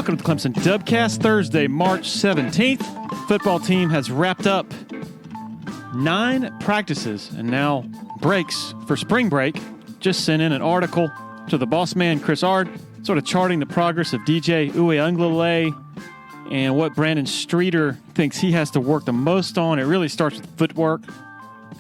Welcome to the Clemson Dubcast, Thursday, March 17th. Football team has wrapped up 9 practices and now breaks for spring break. Just sent in an article to the boss man, Chris Ard, sort of charting the progress of DJ Uiagalelei and what Brandon Streeter thinks he has to work the most on. It really starts with footwork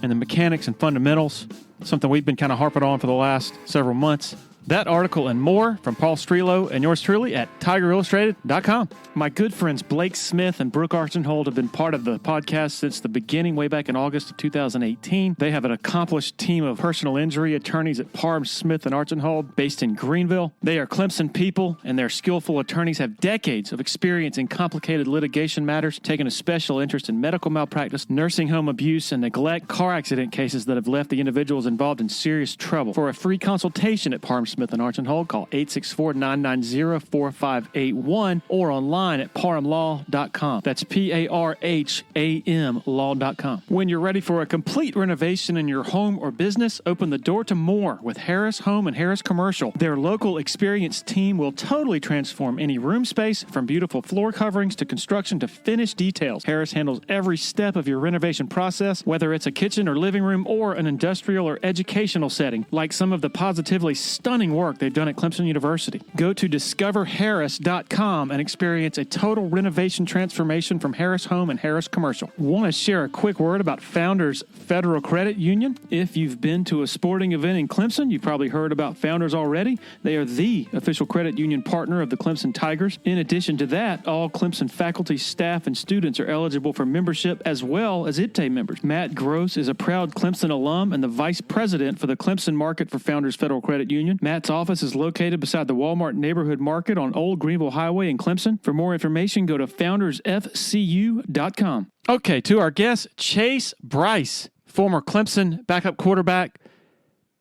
and the mechanics and fundamentals, something we've been kind of harping on for the last several months. That article and more from Paul Strelo and yours truly at TigerIllustrated.com. My good friends Blake Smith and Brooke Archenhold have been part of the podcast since the beginning, way back in August of 2018. They have an accomplished team of personal injury attorneys at Parham, Smith, and Archenhold based in Greenville. They are Clemson people, and their skillful attorneys have decades of experience in complicated litigation matters, taking a special interest in medical malpractice, nursing home abuse, and neglect, car accident cases that have left the individuals involved in serious trouble. For a free consultation at Parham, Smith, and Archenhold, call 864-990-4581 or online at parhamlaw.com. That's P-A-R-H-A-M law.com. When you're ready for a complete renovation in your home or business, open the door to more with Harris Home and Harris Commercial. Their local experienced team will totally transform any room space, from beautiful floor coverings to construction to finished details. Harris handles every step of your renovation process, whether it's a kitchen or living room or an industrial or educational setting, like some of the positively stunning work they've done at Clemson University. Go to discoverharris.com and experience a total renovation transformation from Harris Home and Harris Commercial. Want to share a quick word about Founders Federal Credit Union? If you've been to a sporting event in Clemson, you've probably heard about Founders already. They are the official credit union partner of the Clemson Tigers. In addition to that, all Clemson faculty, staff, and students are eligible for membership, as well as IPTAY members. Matt Gross is a proud Clemson alum and the vice president for the Clemson market for Founders Federal Credit Union. Matt's office is located beside the Walmart Neighborhood Market on Old Greenville Highway in Clemson. For more information, go to foundersfcu.com. Okay, to our guest, Chase Brice, former Clemson backup quarterback,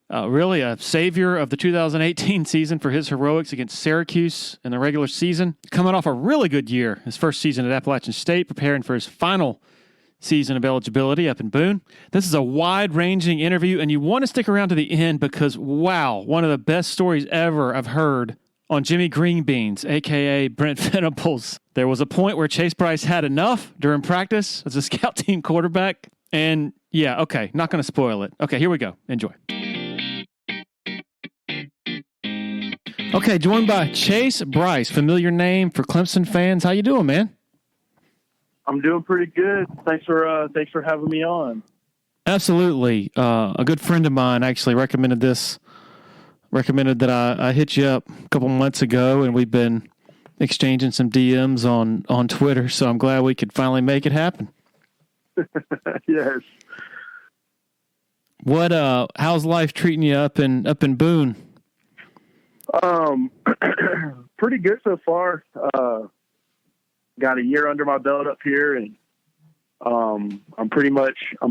really a savior of the 2018 season for his heroics against Syracuse in the regular season. Coming off a really good year, his first season at Appalachian State, preparing for his final season of eligibility up in Boone. This is a wide-ranging interview, and you want to stick around to the end because, wow, one of the best stories ever I've heard on Jimmy Greenbeans, a.k.a. Brent Venables. There was a point where Chase Brice had enough during practice as a scout team quarterback, and yeah, okay, not going to spoil it. Okay, here we go. Enjoy. Okay, joined by Chase Brice, familiar name for Clemson fans. How you doing, man? I'm doing pretty good. Thanks for having me on. Absolutely. A good friend of mine actually recommended that I hit you up a couple months ago, and we've been exchanging some DMs on Twitter, so I'm glad we could finally make it happen. Yes. What how's life treating you up in Boone? Pretty good so far. Got a year under my belt up here, and I'm pretty much a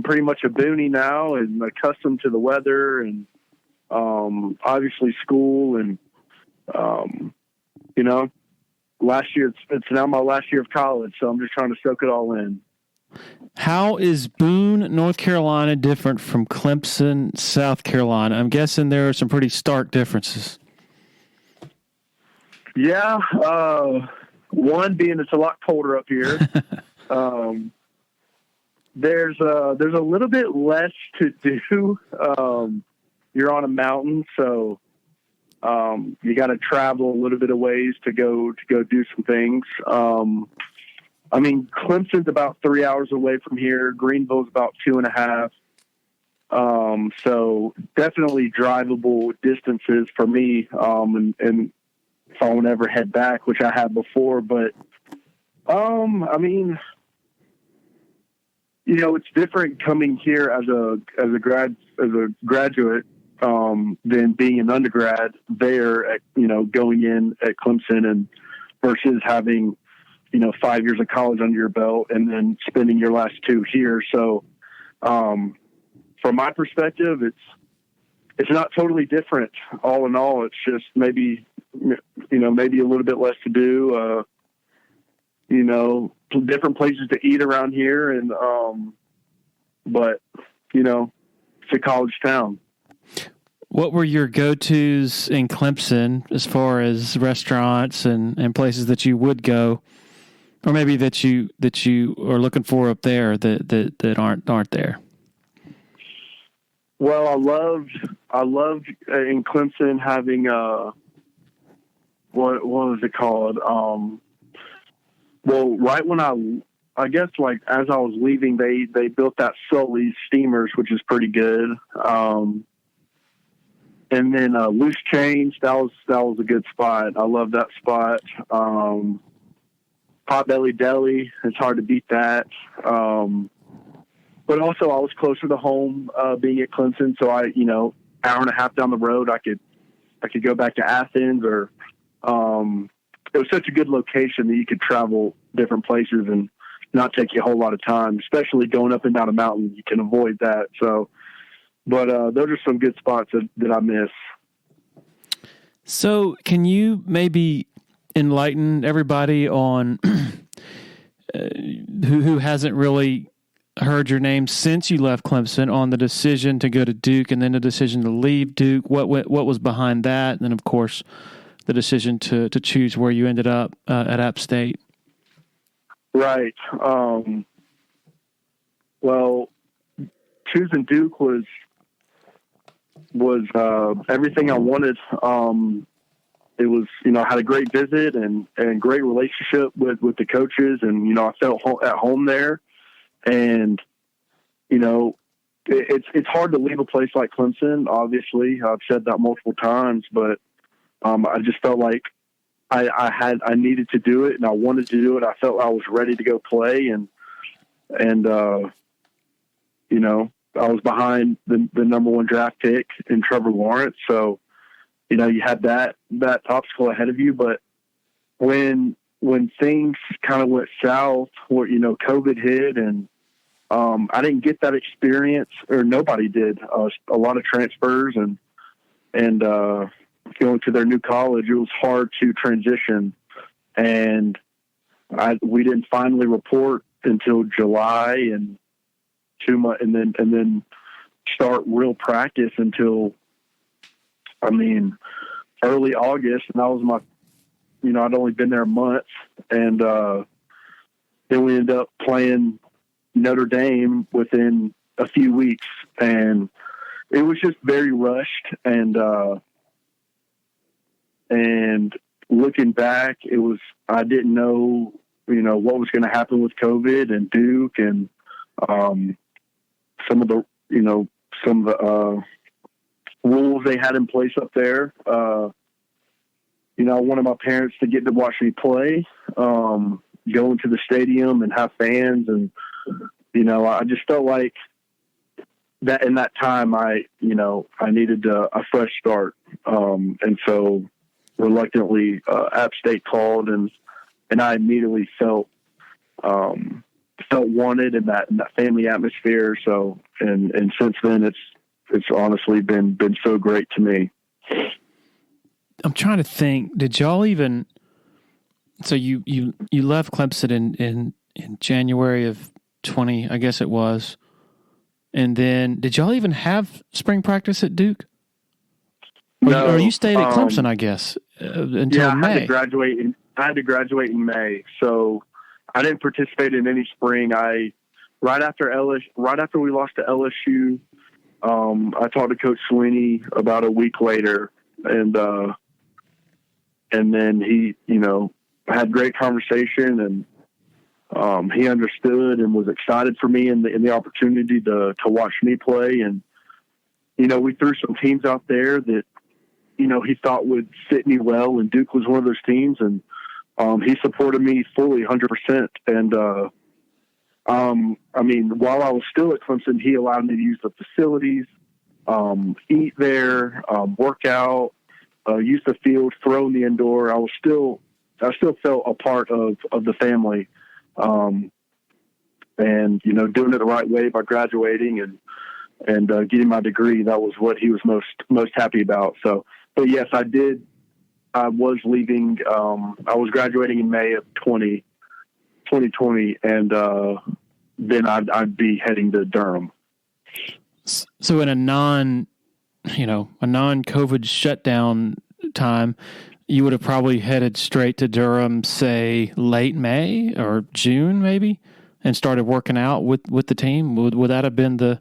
Boonie now, and accustomed to the weather, and obviously school, and last year it's now my last year of college, so I'm just trying to soak it all in. How is Boone, North Carolina, different from Clemson, South Carolina? I'm guessing there are some pretty stark differences. Yeah. One being it's a lot colder up here. There's a little bit less to do. You're on a mountain, so you got to travel a little bit of ways to go do some things. Clemson's about 3 hours away from here. Greenville's about 2.5. So definitely drivable distances for me. And if I would ever head back, which I have before, but, it's different coming here as a graduate, than being an undergrad there at, going in at Clemson and versus having, 5 years of college under your belt and then spending your last 2 here. So, from my perspective, it's not totally different all in all. It's just maybe a little bit less to do, different places to eat around here. And, but it's a college town. What were your go-tos in Clemson as far as restaurants and places that you would go, or maybe that you are looking for up there that aren't there? Well, I loved in Clemson having what was it called? Well, right when I guess like as I was leaving, they built that Sully's Steamers, which is pretty good. And then Loose Change, that was a good spot. I love that spot. Potbelly Deli, it's hard to beat that. But also I was closer to home, being at Clemson. So hour and a half down the road, I could go back to Athens, or it was such a good location that you could travel different places and not take you a whole lot of time, especially going up and down a mountain. You can avoid that. So, but those are some good spots that I miss. So can you maybe enlighten everybody on who hasn't really heard your name since you left Clemson, on the decision to go to Duke and then the decision to leave Duke? What was behind that? And then, of course, the decision to choose where you ended up at App State. Right. Well, choosing Duke was everything I wanted. It was, I had a great visit and great relationship with the coaches, and, I felt at home there. And, it's hard to leave a place like Clemson. Obviously, I've said that multiple times, but I just felt like I needed to do it, and I wanted to do it. I felt I was ready to go play, and I was behind the number one draft pick in Trevor Lawrence. So, you had that obstacle ahead of you. But when things kind of went south, where, COVID hit, and I didn't get that experience, or nobody did. A lot of transfers and going to their new college, it was hard to transition. And we didn't finally report until July, and 2 months, and then start real practice until, early August. And that was my, I'd only been there a month, and then we ended up playing Notre Dame within a few weeks, and it was just very rushed. And looking back, I didn't know, what was going to happen with COVID and Duke, and some of the rules they had in place up there. I wanted my parents to get to watch me play, go into the stadium and have fans. And, I just felt like that in that time, I needed a fresh start. And so reluctantly, App State called, and I immediately felt wanted in that family atmosphere. So, and since then it's honestly been so great to me. I'm trying to think, did y'all even, so you left Clemson in January of 20, I guess it was. And then did y'all even have spring practice at Duke? No, or you stayed at Clemson, I guess, until May. I had to graduate in May. So I didn't participate in any spring. Right after we lost to LSU, I talked to Coach Sweeney about a week later, and then he, had great conversation, and he understood and was excited for me in the opportunity to watch me play. And, we threw some teams out there that, he thought would fit me well, and Duke was one of those teams, and he supported me fully 100%. And, while I was still at Clemson, he allowed me to use the facilities, eat there, work out, use the field, throw in the indoor. I still felt a part of the family. And, doing it the right way by graduating and getting my degree, that was what he was most happy about. So, but yes, I did. I was leaving. I was graduating in May of 2020, and then I'd be heading to Durham. So in a non a non-COVID shutdown time, you would have probably headed straight to Durham, say late May or June maybe, and started working out with the team. Would that have been the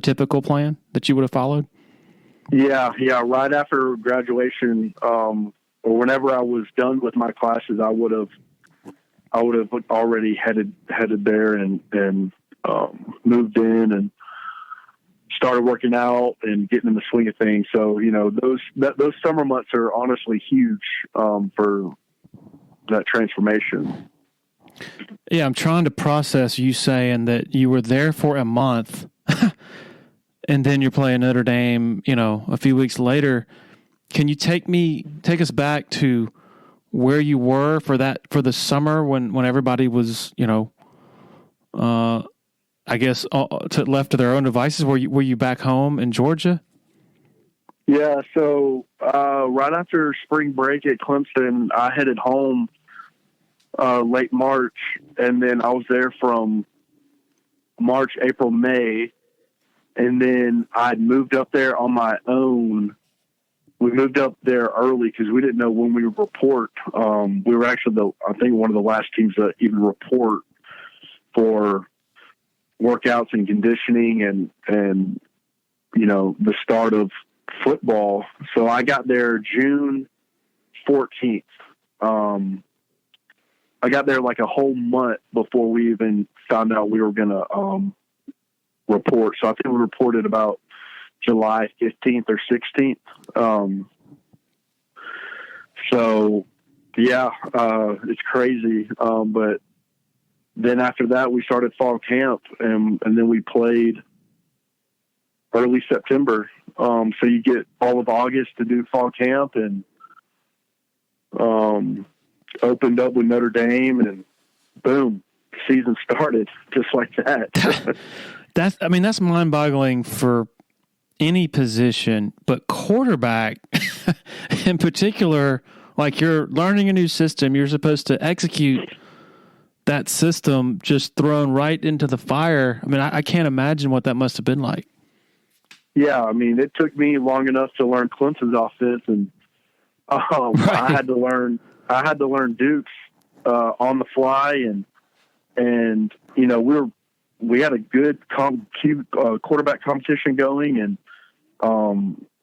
typical plan that you would have followed? Yeah. Right after graduation, or whenever I was done with my classes, I would have already headed there and moved in and started working out and getting in the swing of things. So, those summer months are honestly huge for that transformation. Yeah, I'm trying to process you saying that you were there for a month and then you're playing Notre Dame, a few weeks later. Can you take us back to where you were for the summer when everybody was, I guess left to their own devices? Were you back home in Georgia? Yeah. So right after spring break at Clemson, I headed home late March, and then I was there from March, April, May, and then I'd moved up there on my own. We moved up there early because we didn't know when we would report. We were actually I think one of the last teams to even report for workouts and conditioning and the start of football. So I got there June 14th. I got there like a whole month before we even found out we were going to report. So I think we reported about July 15th or 16th. So yeah, it's crazy. But then after that, we started fall camp and then we played early September. So you get all of August to do fall camp and opened up with Notre Dame and boom, season started just like that. That's mind-boggling for any position, but quarterback in particular, like you're learning a new system, you're supposed to execute that system just thrown right into the fire. I can't imagine what that must have been like. Yeah. It took me long enough to learn Clemson's offense and right. I had to learn Duke's on the fly and we had a good quarterback competition going and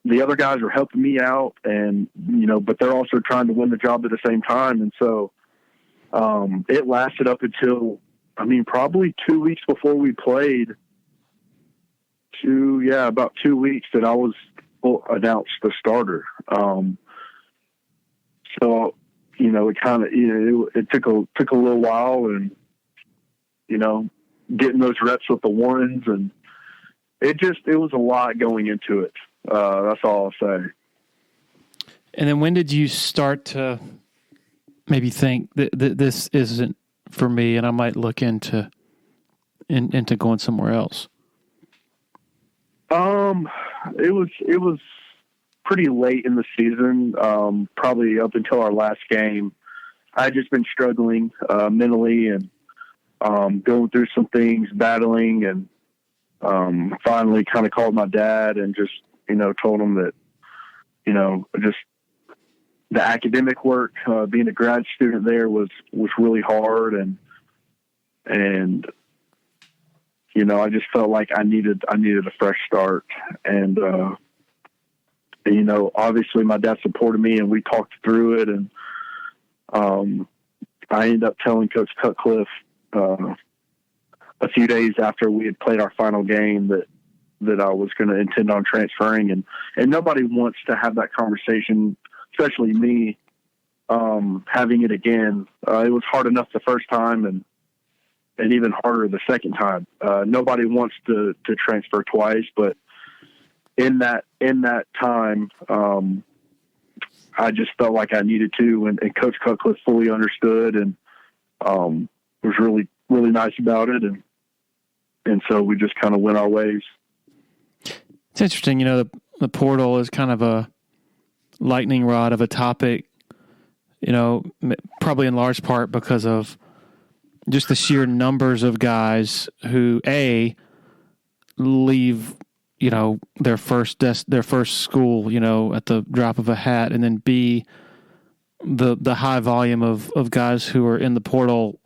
the other guys were helping me out and, but they're also trying to win the job at the same time. And so it lasted up until, probably 2 weeks before we played about 2 weeks that I was announced the starter. So, it kind of, it took a little while and, getting those reps with the ones and it was a lot going into it. That's all I'll say. And then when did you start to maybe think that this isn't for me and I might look into going somewhere else? It was pretty late in the season, probably up until our last game. I had just been struggling mentally and going through some things, battling, and finally kind of called my dad and just, told him that, just the academic work, being a grad student there was really hard. And, I just felt like I needed a fresh start. And, obviously my dad supported me and we talked through it. And I ended up telling Coach Cutcliffe a few days after we had played our final game that I was going to intend on transferring. And nobody wants to have that conversation, especially me, having it again. It was hard enough the first time and even harder the second time. Nobody wants to transfer twice, but in that time, I just felt like I needed to, and Coach Cutcliffe fully understood and was really, really nice about it. And so we just kind of went our ways. It's interesting, the portal is kind of a lightning rod of a topic, probably in large part because of just the sheer numbers of guys who leave, their first school, at the drop of a hat, and then B, the high volume of guys who are in the portal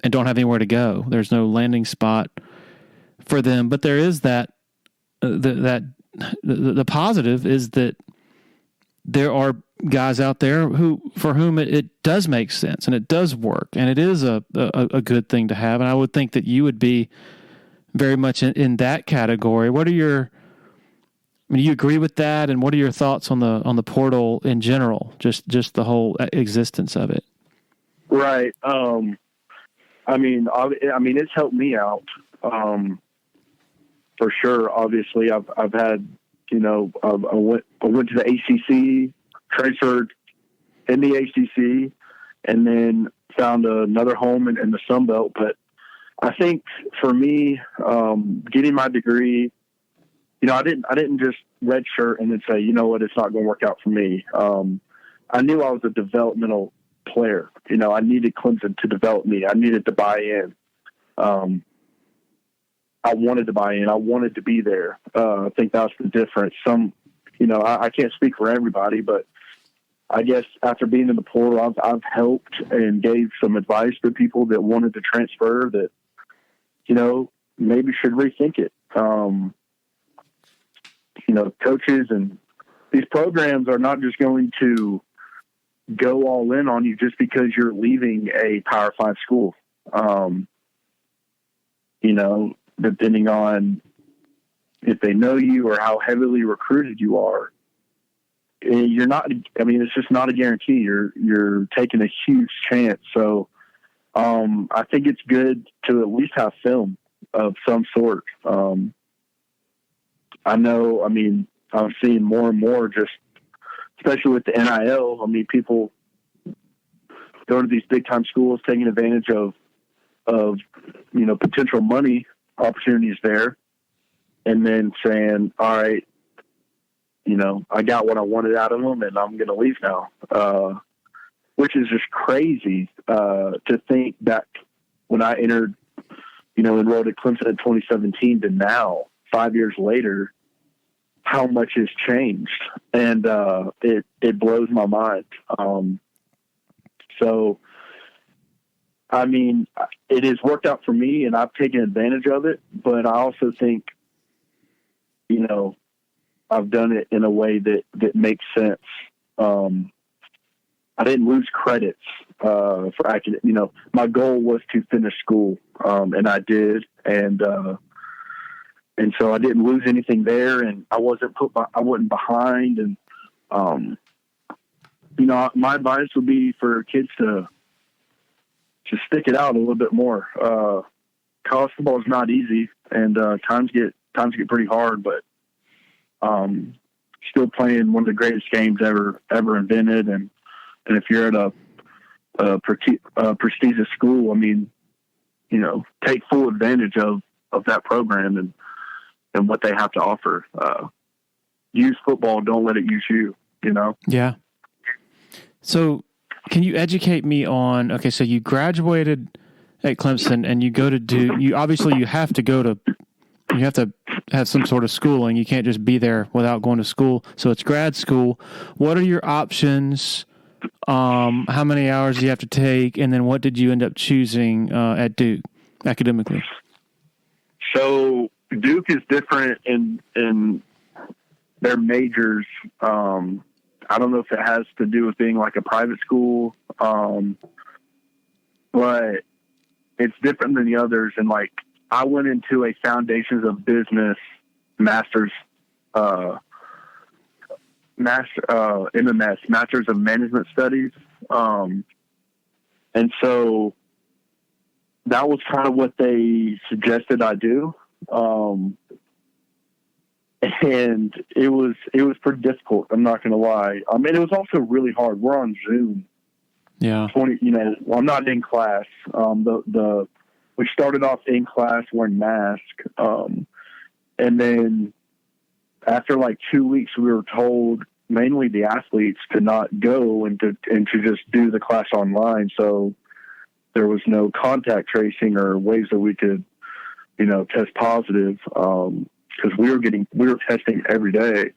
and don't have anywhere to go. There's no landing spot for them. But there is that the positive is that there are guys out there for whom it does make sense and it does work and it is a good thing to have. And I would think that you would be very much in that category. Do you agree with that? And what are your thoughts on the portal in general? Just the whole existence of it. Right. It's helped me out. For sure. Obviously I've had, I went to the ACC, transferred in the ACC, and then found another home in the Sun Belt. But I think for me, getting my degree, I didn't just redshirt and then say, you know what, it's not going to work out for me. I knew I was a developmental player. I needed Clemson to develop me. I needed to buy in. I wanted to buy in. I wanted to be there. I think that's the difference. I can't speak for everybody, but I guess after being in the portal, I've helped and gave some advice to people that wanted to transfer that, maybe should rethink it. Coaches and these programs are not just going to go all in on you just because you're leaving a Power 5 school. Depending on if they know you or how heavily recruited you are, you're not, it's just not a guarantee. You're taking a huge chance. So, I think it's good to at least have film of some sort. I know, I'm seeing more and more just, especially with the NIL. People go to these big time schools, taking advantage of potential money opportunities there, and then saying, all right, I got what I wanted out of them and I'm going to leave now. Which is just crazy, to think that when I enrolled at Clemson in 2017 to now, 5 years later, how much has changed. And, it blows my mind. It has worked out for me and I've taken advantage of it, but I also think, I've done it in a way that makes sense. I didn't lose credits, for academic, my goal was to finish school. And I did. And so I didn't lose anything there and I wasn't behind. And, my advice would be for kids to stick it out a little bit more. College football is not easy, and times get pretty hard. But still playing one of the greatest games ever invented, and if you're at a prestigious school, take full advantage of that program and what they have to offer. Use football, don't let it use you. Yeah. So, can you educate me on, okay, so you graduated at Clemson and you go to Duke. You have to have some sort of schooling. You can't just be there without going to school. So it's grad school. What are your options? How many hours do you have to take? And then what did you end up choosing at Duke academically? So Duke is different in their majors. I don't know if it has to do with being like a private school, but it's different than the others. And I went into a Foundations of Business Masters, MMS, Masters of Management Studies. And so that was kind of what they suggested I do. And it was pretty difficult. I'm not going to lie. It was also really hard. We're on Zoom. Yeah. I'm not in class. We started off in class wearing masks. And then after 2 weeks, we were told, mainly the athletes, to not go and to just do the class online. So there was no contact tracing or ways that we could, test positive. because we were testing every day,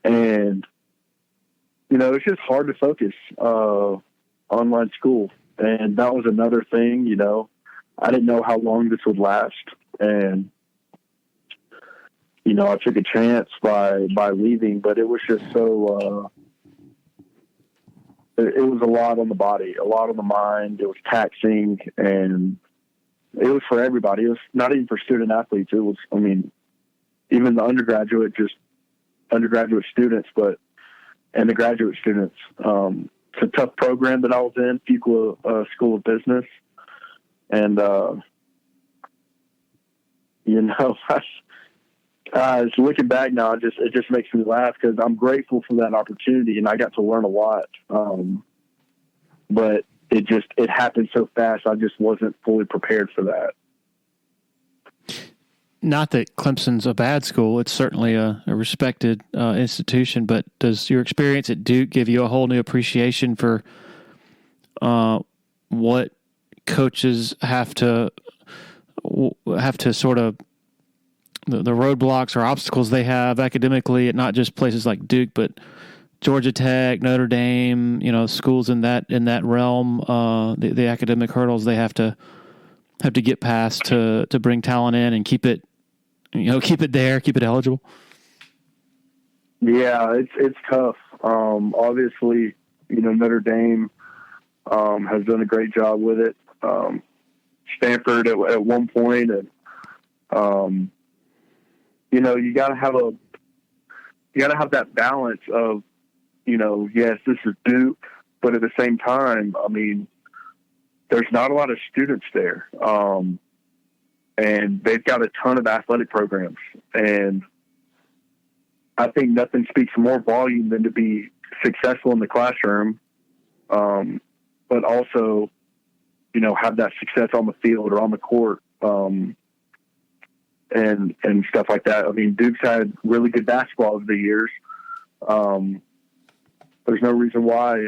and it's just hard to focus online school, and that was another thing. I didn't know how long this would last, and I took a chance by leaving, but it was just so. It was a lot on the body, a lot on the mind. It was taxing, and it was for everybody. It was not even for student athletes. It was, even the undergraduate students, and the graduate students. It's a tough program that I was in, Fuqua School of Business. And, looking back now, it just makes me laugh because I'm grateful for that opportunity, and I got to learn a lot. But it happened so fast. I just wasn't fully prepared for that. Not that Clemson's a bad school. It's certainly a respected institution, but does your experience at Duke give you a whole new appreciation for what coaches have to sort of the roadblocks or obstacles they have academically at not just places like Duke, but Georgia Tech, Notre Dame, schools in that realm, the academic hurdles they have to get past to bring talent in and keep it there, keep it eligible? Yeah, it's tough. Obviously, Notre Dame has done a great job with it. Stanford at one point, and you got to have that balance of, yes, this is Duke, but at the same time, there's not a lot of students there. And they've got a ton of athletic programs. And I think nothing speaks more volume than to be successful in the classroom, but also, have that success on the field or on the court, and stuff like that. Duke's had really good basketball over the years. There's no reason why,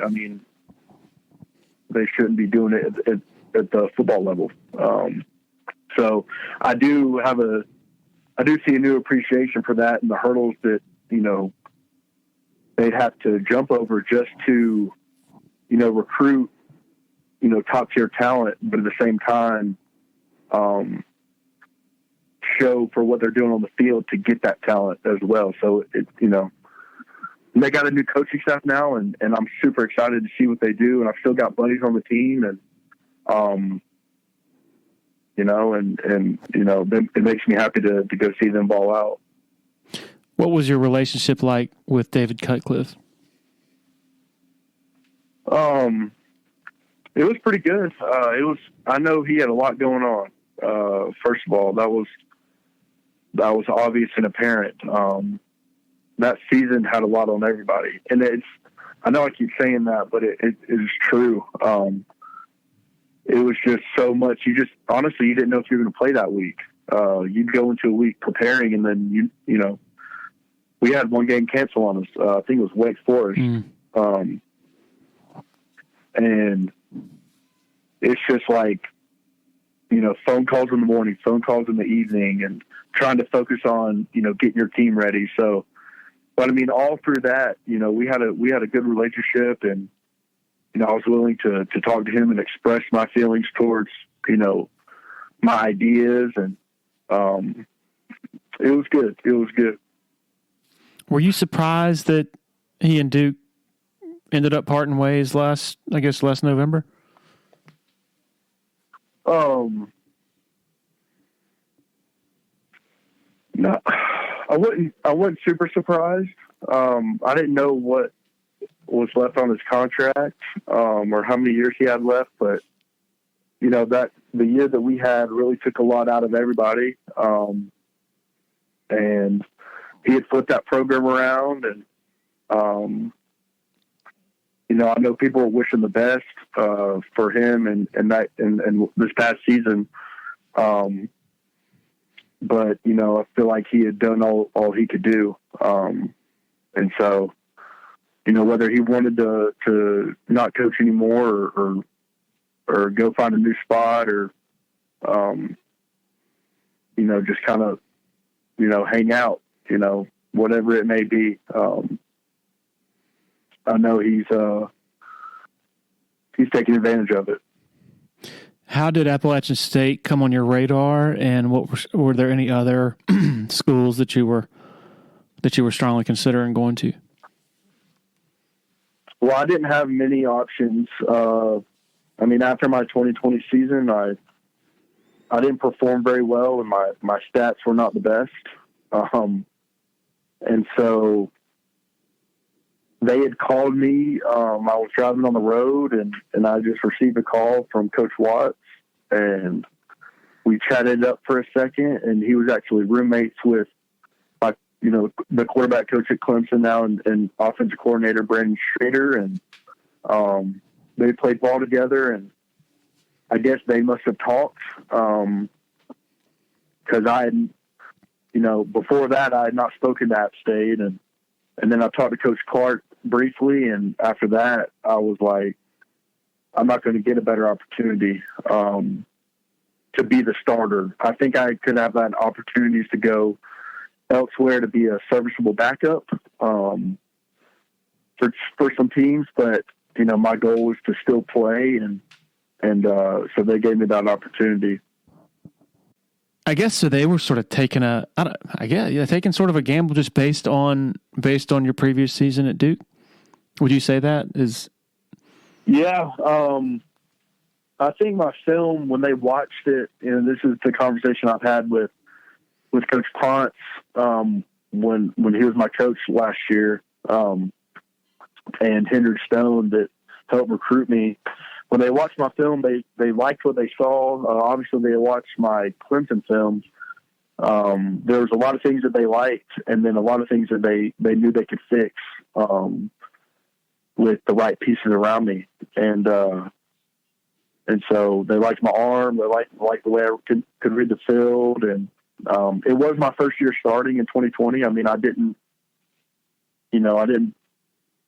they shouldn't be doing it at the football level. So I do see a new appreciation for that and the hurdles that, they'd have to jump over just to, recruit, top tier talent, but at the same time, show for what they're doing on the field to get that talent as well. So they got a new coaching staff now, and I'm super excited to see what they do. And I've still got buddies on the team, and, it makes me happy to go see them ball out. What was your relationship like with David Cutcliffe? It was pretty good. I know he had a lot going on. First of all, that was obvious and apparent. That season had a lot on everybody, and I know I keep saying that, but it is true. It was just so much. You didn't know if you were going to play that week. You'd go into a week preparing, and then we had one game cancel on us. I think it was Wake Forest. And it's just like, phone calls in the morning, phone calls in the evening, and trying to focus on, getting your team ready. So, but all through that, we had a good relationship, and, I was willing to talk to him and express my feelings towards, my ideas, and, it was good. It was good. Were you surprised that he and Duke ended up parting ways last November? No, I wasn't super surprised. I didn't know what was left on his contract, or how many years he had left, but that the year that we had really took a lot out of everybody. And he had flipped that program around, and, I know people were wishing the best, for him and this past season. But, I feel like he had done all he could do. And so, whether he wanted to not coach anymore or go find a new spot, or, just kind of hang out, whatever it may be. I know he's taking advantage of it. How did Appalachian State come on your radar, and were there any other schools that you were strongly considering going to? Well, I didn't have many options. After my 2020 season, I didn't perform very well, and my stats were not the best. And so they had called me. I was driving on the road, and I just received a call from Coach Watts, and we chatted up for a second, and he was actually roommates with the quarterback coach at Clemson now and offensive coordinator Brandon Schrader, and they played ball together, and I guess they must have talked because I had, before that I had not spoken to App State, and then I talked to Coach Clark briefly, and after that I was like, I'm not going to get a better opportunity to be the starter. I think I could have had opportunities to go elsewhere to be a serviceable backup for some teams, but my goal was to still play, and so they gave me that opportunity. I guess so. They were sort of taking taking sort of a gamble just based on your previous season at Duke. Would you say that is? Yeah. I think my film, when they watched it, this is the conversation I've had with Coach Ponce when he was my coach last year, and Hendrick Stone that helped recruit me. When they watched my film, they liked what they saw. Obviously, they watched my Clemson film. There was a lot of things that they liked, and then a lot of things that they knew they could fix with the right pieces around me. And so they liked my arm. They liked the way I could read the field. And it was my first year starting in 2020. I didn't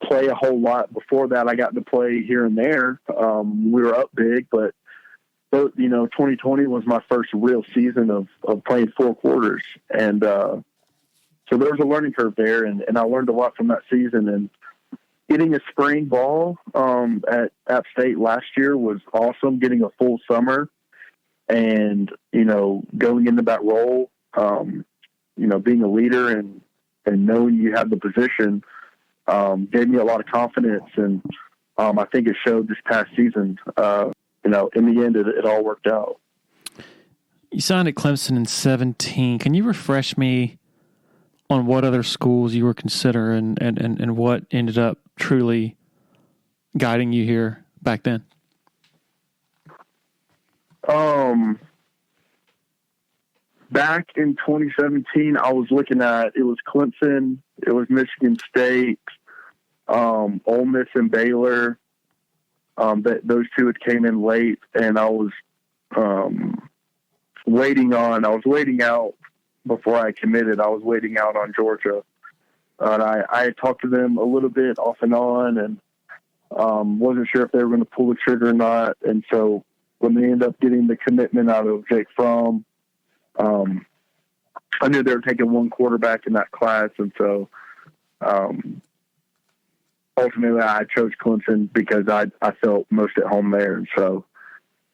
play a whole lot before that. I got to play here and there. We were up big, but 2020 was my first real season of playing 4 quarters. And so there was a learning curve there, and I learned a lot from that season. And getting a spring ball at App State last year was awesome, getting a full summer and, going into that role, being a leader and knowing you have the position, gave me a lot of confidence, and I think it showed this past season. In the end, it all worked out. You signed at Clemson in 2017. Can you refresh me on what other schools you were considering and what ended up truly guiding you here back then? Back in 2017, I was looking at, it was Clemson, it was Michigan State, Ole Miss and Baylor. Those two had came in late, and I was waiting out before I committed. I was waiting out on Georgia. And I had talked to them a little bit off and on, and wasn't sure if they were going to pull the trigger or not. And so when they ended up getting the commitment out of Jake Fromm, I knew they were taking one quarterback in that class. And so ultimately I chose Clemson because I felt most at home there. And so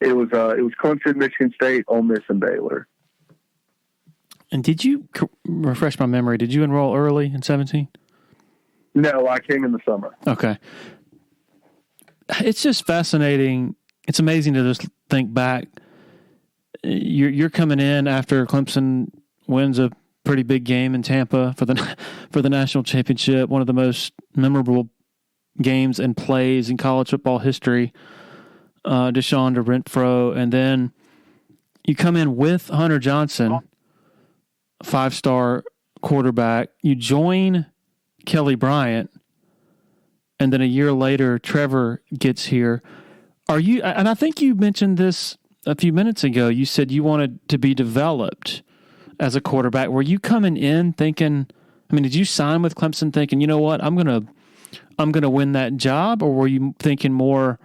it was Clemson, Michigan State, Ole Miss, and Baylor. And did you, refresh my memory, did you enroll early in 2017? No, I came in the summer. Okay. It's just fascinating. It's amazing to just think back. You're coming in after Clemson wins a pretty big game in Tampa for the national championship, one of the most memorable games and plays in college football history, Deshaun to Renfro, and then you come in with Hunter Johnson, 5-star quarterback. You join Kelly Bryant, and then a year later, Trevor gets here. Are you? And I think you mentioned this a few minutes ago. You said you wanted to be developed as a quarterback. Were you coming in thinking? Did you sign with Clemson thinking, you know what, I'm gonna win that job, or were you thinking more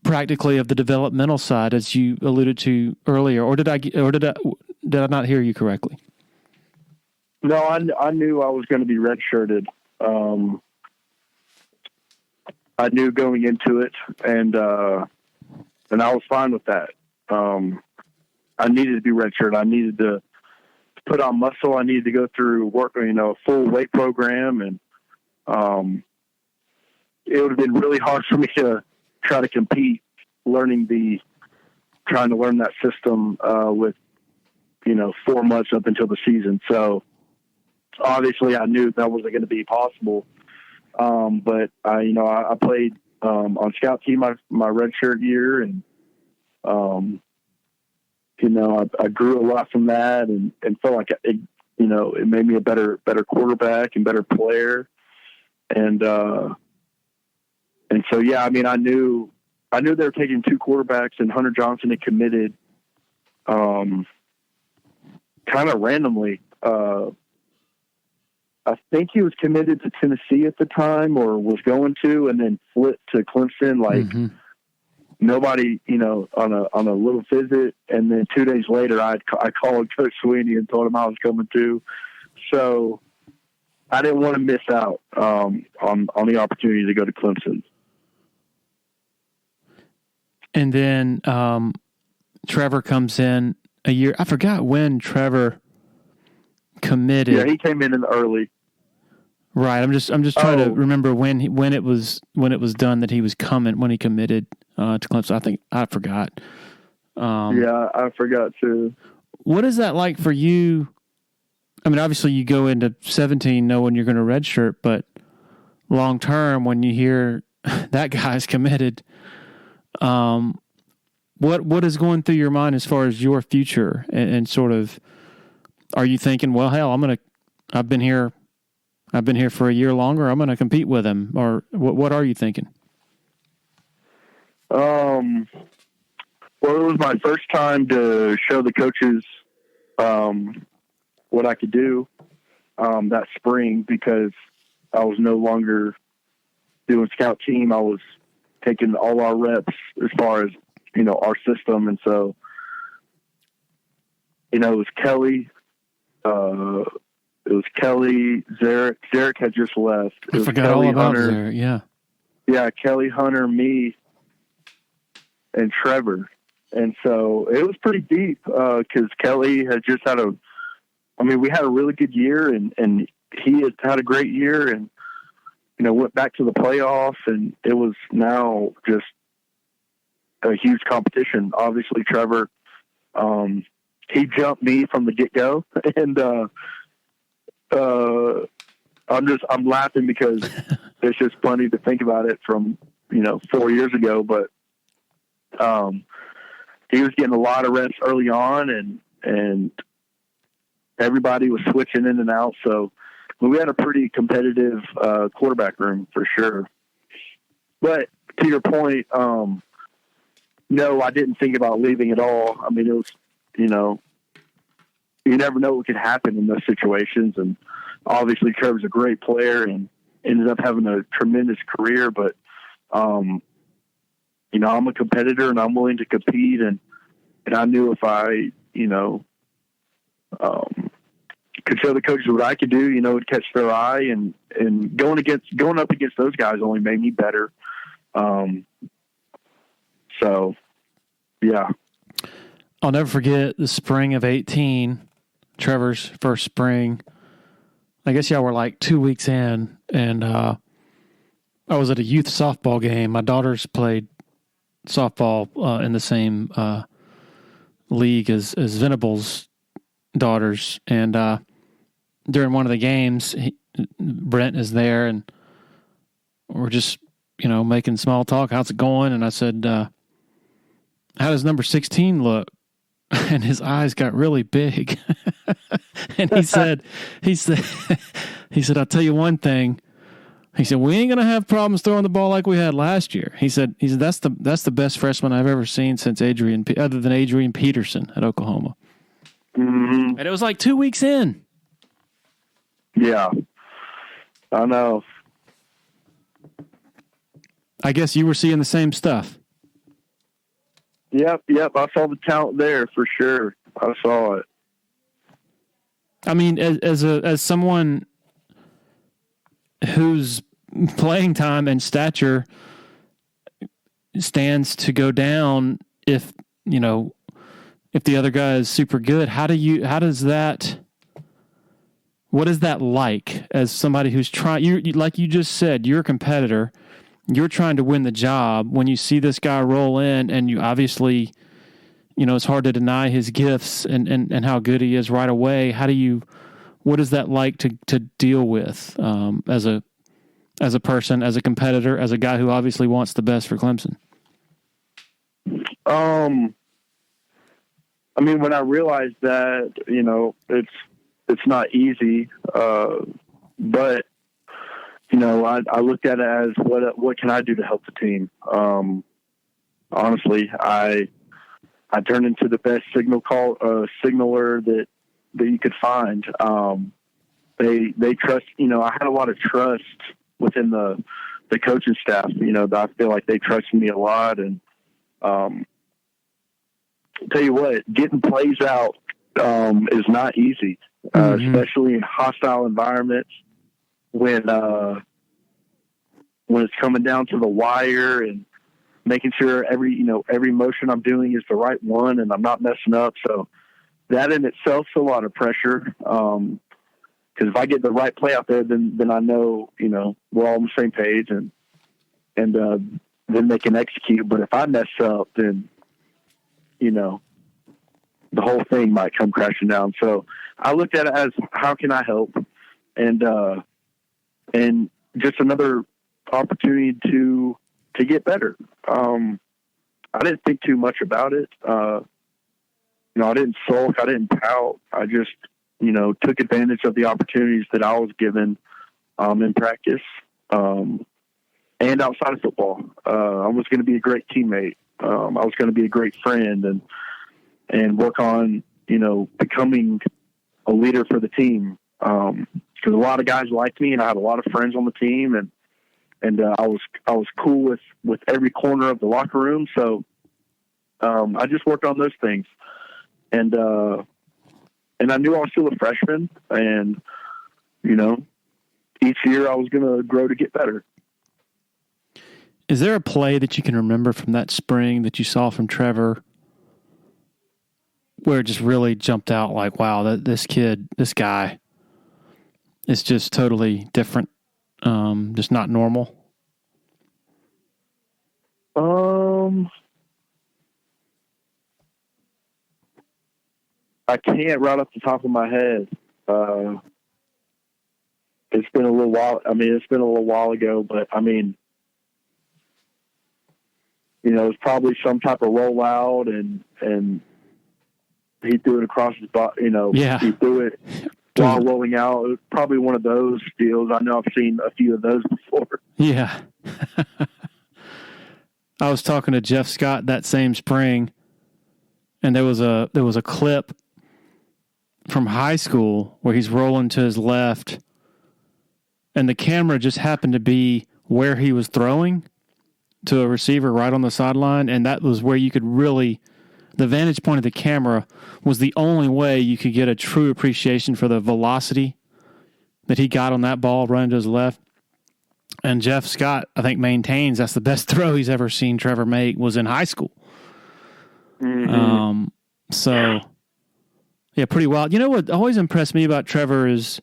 practically of the developmental side, as you alluded to earlier, or did I not hear you correctly? No, I knew I was going to be redshirted. I knew going into it, and I was fine with that. I needed to be redshirted. I needed to put on muscle. I needed to go through work, a full weight program, and it would have been really hard for me to try to compete, trying to learn that system with 4 months up until the season. So obviously I knew that wasn't going to be possible. But I played on scout team my redshirt year, and I grew a lot from that, and felt like it made me a better quarterback and better player. And so, yeah, I mean, I knew they were taking 2 quarterbacks, and Hunter Johnson had committed, kind of randomly. I think he was committed to Tennessee at the time, or was going to, and then flipped to Clemson. Like nobody, on a little visit. And then 2 days later, I called Coach Sweeney and told him I was coming to. So I didn't want to miss out on the opportunity to go to Clemson. And then Trevor comes in a year. I forgot when Trevor committed. Yeah, he came in early. Right. I'm just trying to remember when it was done that he was coming, when he committed to Clemson. I forgot. Yeah, I forgot too. What is that like for you? I mean, obviously you go into 17 knowing you're going to redshirt, but long term, when you hear that guy's committed, what is going through your mind as far as your future, and sort of, are you thinking, well, hell, I've been here for a year longer, I'm going to compete with him, or what are you thinking? Well, it was my first time to show the coaches what I could do that spring, because I was no longer doing scout team. I was taking all our reps as far as, our system. And so, it was Kelly. It was Kelly, Zarek. Zarek had just left. It was forgot Kelly, all about Hunter. Zarek, yeah. Yeah, Kelly, Hunter, me, and Trevor. And so it was pretty deep because Kelly had just we had a really good year, and he had a great year, and, went back to the playoffs, and it was now just a huge competition. Obviously, Trevor, he jumped me from the get-go, and I'm laughing because it's just funny to think about it from, 4 years ago, but he was getting a lot of reps early on, and everybody was switching in and out. So we had a pretty competitive quarterback room for sure. But to your point, no, I didn't think about leaving at all. I mean, it was, you never know what could happen in those situations. And obviously Trevor's a great player and ended up having a tremendous career, but, I'm a competitor and I'm willing to compete. And I knew if I, could show the coaches what I could do, it'd catch their eye, and going up against those guys only made me better. So yeah. I'll never forget the spring of 18, Trevor's first spring. I guess y'all were like 2 weeks in, and I was at a youth softball game. My daughters played softball in the same league as Venables' daughters, and during one of the games, Brent is there, and we're just, making small talk. How's it going? And I said, how does number 16 look? And his eyes got really big. And he said, I'll tell you one thing. He said, we ain't going to have problems throwing the ball like we had last year. He said, that's the best freshman I've ever seen since other than Adrian Peterson at Oklahoma. Mm-hmm. And it was like 2 weeks in. Yeah, I know. I guess you were seeing the same stuff. Yep. I saw the talent there for sure. I saw it. I mean, as someone whose playing time and stature stands to go down if the other guy is super good, what is that like as somebody who's trying, like you just said, you're a competitor, you're trying to win the job. When you see this guy roll in and you obviously, it's hard to deny his gifts and how good he is right away. What is that like to deal with as a person, as a competitor, as a guy who obviously wants the best for Clemson? I mean, when I realized that, it's not easy, but I looked at it as what can I do to help the team? Honestly, I turned into the best signaler that you could find. They trust, I had a lot of trust within the coaching staff, I feel like they trusted me a lot. And, tell you what, getting plays out, is not easy, especially in hostile environments when it's coming down to the wire and making sure every motion I'm doing is the right one and I'm not messing up. So that in itself is a lot of pressure. Cause if I get the right play out there, then I know, we're all on the same page and then they can execute. But if I mess up, then, the whole thing might come crashing down. So I looked at it as how can I help? And just another opportunity to get better. I didn't think too much about it. I didn't sulk. I didn't pout. I just, took advantage of the opportunities that I was given, in practice, and outside of football. I was going to be a great teammate. I was going to be a great friend and work on, becoming a leader for the team. Cause a lot of guys liked me and I had a lot of friends on the team and I was cool with every corner of the locker room. So, I just worked on those things and I knew I was still a freshman and, each year I was going to grow to get better. Is there a play that you can remember from that spring that you saw from Trevor where it just really jumped out like, wow, this guy is just totally different, just not normal? I can't right off the top of my head. It's been a little while. I mean, it's been a little while ago, but I mean, it's probably some type of rollout and he threw it across his body, Yeah. He threw it while rolling out. It was probably one of those deals. I know I've seen a few of those before. Yeah. I was talking to Jeff Scott that same spring, and there was a clip from high school where he's rolling to his left, and the camera just happened to be where he was throwing to a receiver right on the sideline, and that was where you could really, the vantage point of the camera was the only way you could get a true appreciation for the velocity that he got on that ball running to his left. And Jeff Scott, I think, maintains that's the best throw he's ever seen Trevor make was in high school. Mm-hmm. So, yeah, pretty wild. You know what always impressed me about Trevor is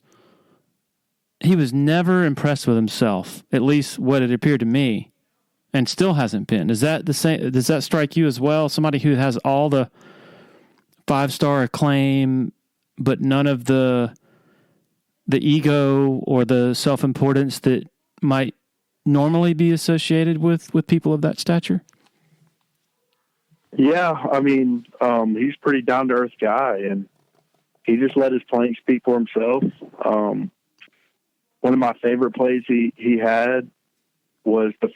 he was never impressed with himself, at least what it appeared to me, and still hasn't been. Is that the same? Does that strike you as well? Somebody who has all the 5-star acclaim, but none of the ego or the self-importance that might normally be associated with people of that stature? Yeah, I mean, he's a pretty down-to-earth guy, and he just let his playing speak for himself. One of my favorite plays he had was his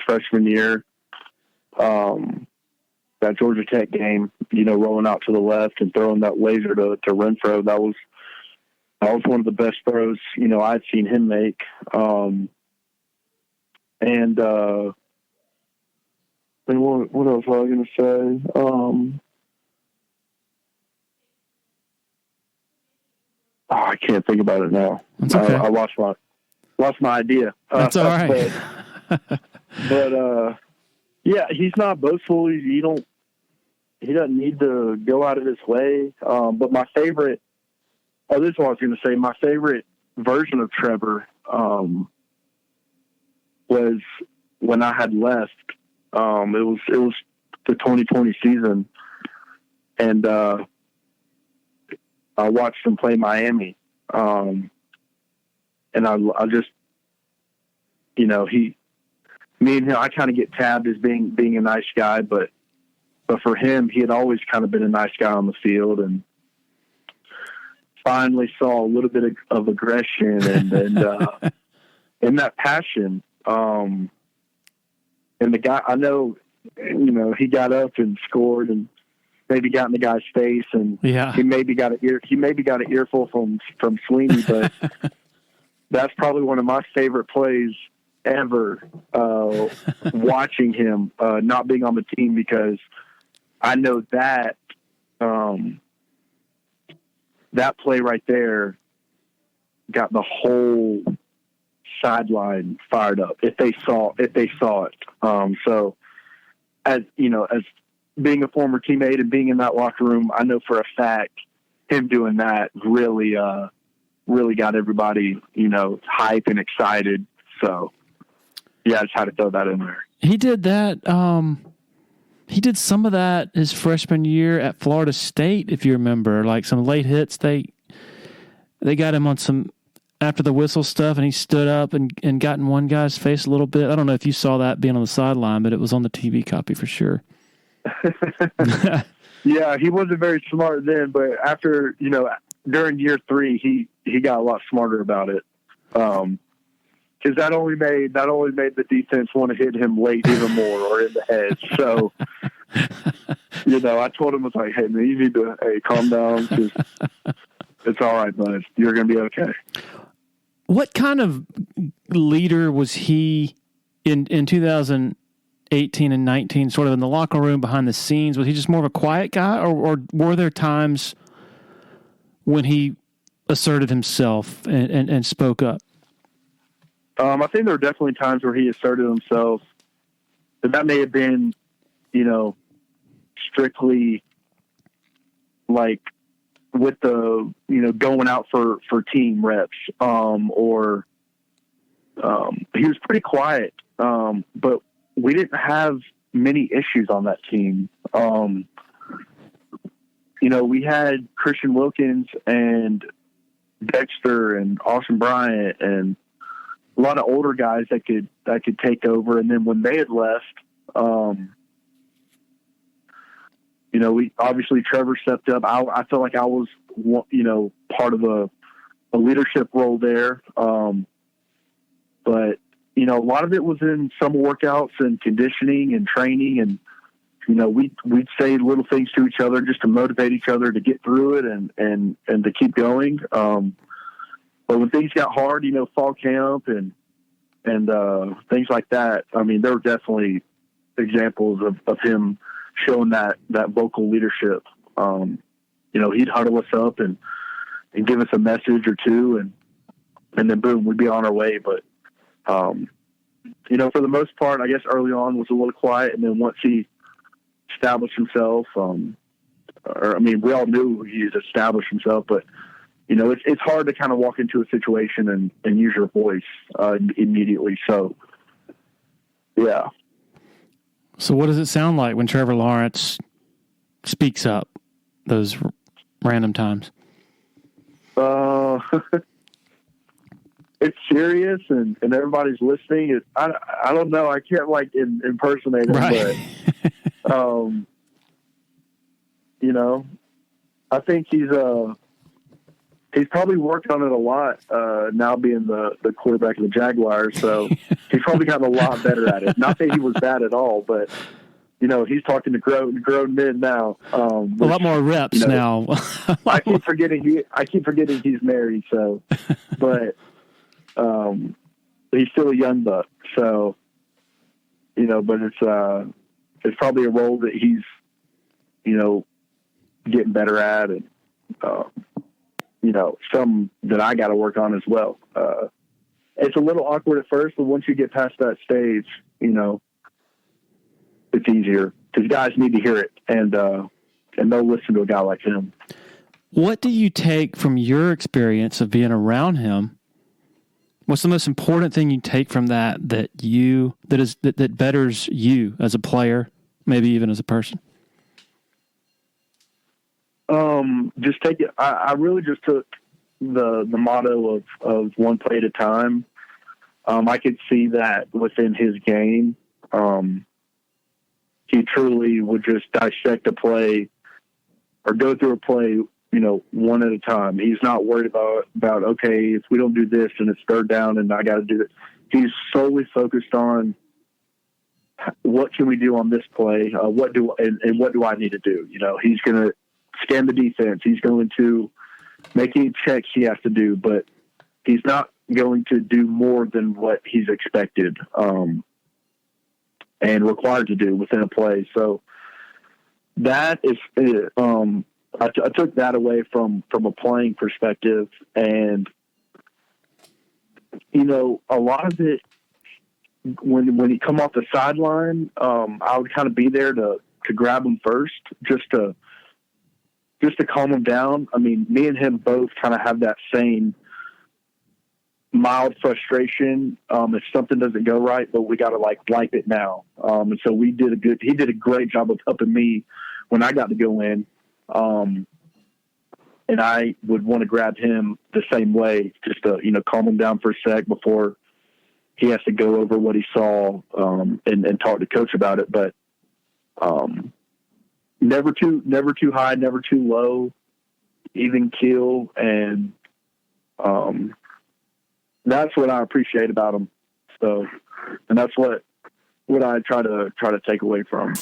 freshman year, that Georgia Tech game. Rolling out to the left and throwing that laser to Renfro. That was one of the best throws I'd seen him make. And what else was I going to say? I can't think about it now. That's okay. I lost my idea. That's all right. But yeah, he's not boastful. He doesn't need to go out of his way. But my favorite, this is what I was going to say. My favorite version of Trevor was when I had left. It was the 2020 season, and I watched him play Miami. And I just, me and him, I kind of get tabbed as being a nice guy, but for him, he had always kind of been a nice guy on the field, and finally saw a little bit of aggression and that passion. And the guy, I know, he got up and scored and maybe got in the guy's face, and he maybe got an earful from Sweeney, but that's probably one of my favorite plays ever, watching him, not being on the team, because I know that, that play right there got the whole sideline fired up if they saw it. So as being a former teammate and being in that locker room, I know for a fact him doing that really got everybody, hype and excited. So yeah, I just had to throw that in there. He did that. He did some of that his freshman year at Florida State, if you remember, like some late hits. They got him on some after the whistle stuff, and he stood up and got in one guy's face a little bit. I don't know if you saw that being on the sideline, but it was on the TV copy for sure. Yeah, he wasn't very smart then, but after, during year 3, he got a lot smarter about it. Because that only made the defense want to hit him late even more, or in the head. So, I told him, I was like, hey, man, you need to calm down, because it's all right, bud. You're going to be okay. What kind of leader was he in 2018 and 19, sort of in the locker room, behind the scenes? Was he just more of a quiet guy, or were there times when he asserted himself and spoke up? I think there were definitely times where he asserted himself, but that may have been, strictly like with the, going out for team reps, or he was pretty quiet, but we didn't have many issues on that team. We had Christian Wilkins and Dexter and Austin Bryant and a lot of older guys that could take over. And then when they had left, we obviously Trevor stepped up. I felt like I was, part of a leadership role there. But a lot of it was in summer workouts and conditioning and training, and we'd say little things to each other just to motivate each other to get through it and to keep going. But when things got hard, fall camp and things like that, I mean, there were definitely examples of him showing that vocal leadership. He'd huddle us up and give us a message or two, and then boom, we'd be on our way. But, for the most part, I guess early on was a little quiet. And then once he established himself, we all knew he established himself, but it's hard to kind of walk into a situation and use your voice immediately. So, yeah. So what does it sound like when Trevor Lawrence speaks up those random times? It's serious and everybody's listening. I don't know. I can't impersonate him, right. But, I think he's probably worked on it a lot, now being the quarterback of the Jaguars. So he's probably gotten a lot better at it. Not that he was bad at all, but he's talking to grown men now. A lot more reps now. I keep forgetting he's married. So, but he's still a young buck. So, but it's probably a role that he's, getting better at, and some that I got to work on as well. It's a little awkward at first, but once you get past that stage, it's easier because guys need to hear it and they'll listen to a guy like him. What do you take from your experience of being around him? What's the most important thing you take from that betters you as a player, maybe even as a person? Just take it. I really just took the motto of one play at a time. I could see that within his game. He truly would just dissect a play or go through a play, one at a time. He's not worried about, okay, if we don't do this and it's third down and I got to do it. He's solely focused on what can we do on this play? What do I need to do? He's going to scan the defense. He's going to make any checks he has to do, but he's not going to do more than what he's expected and required to do within a play. So that is, I took that away from a playing perspective, and a lot of it when he come off the sideline, I would kind of be there to grab him first, just to calm him down. I mean, me and him both kind of have that same mild frustration if something doesn't go right, but we got to wipe it now. And so he did a great job of helping me when I got to go in. And I would want to grab him the same way, just to, calm him down for a sec before he has to go over what he saw, and talk to coach about it. But, never too high, never too low, even keel. And, that's what I appreciate about him. So, and that's what I try to take away from.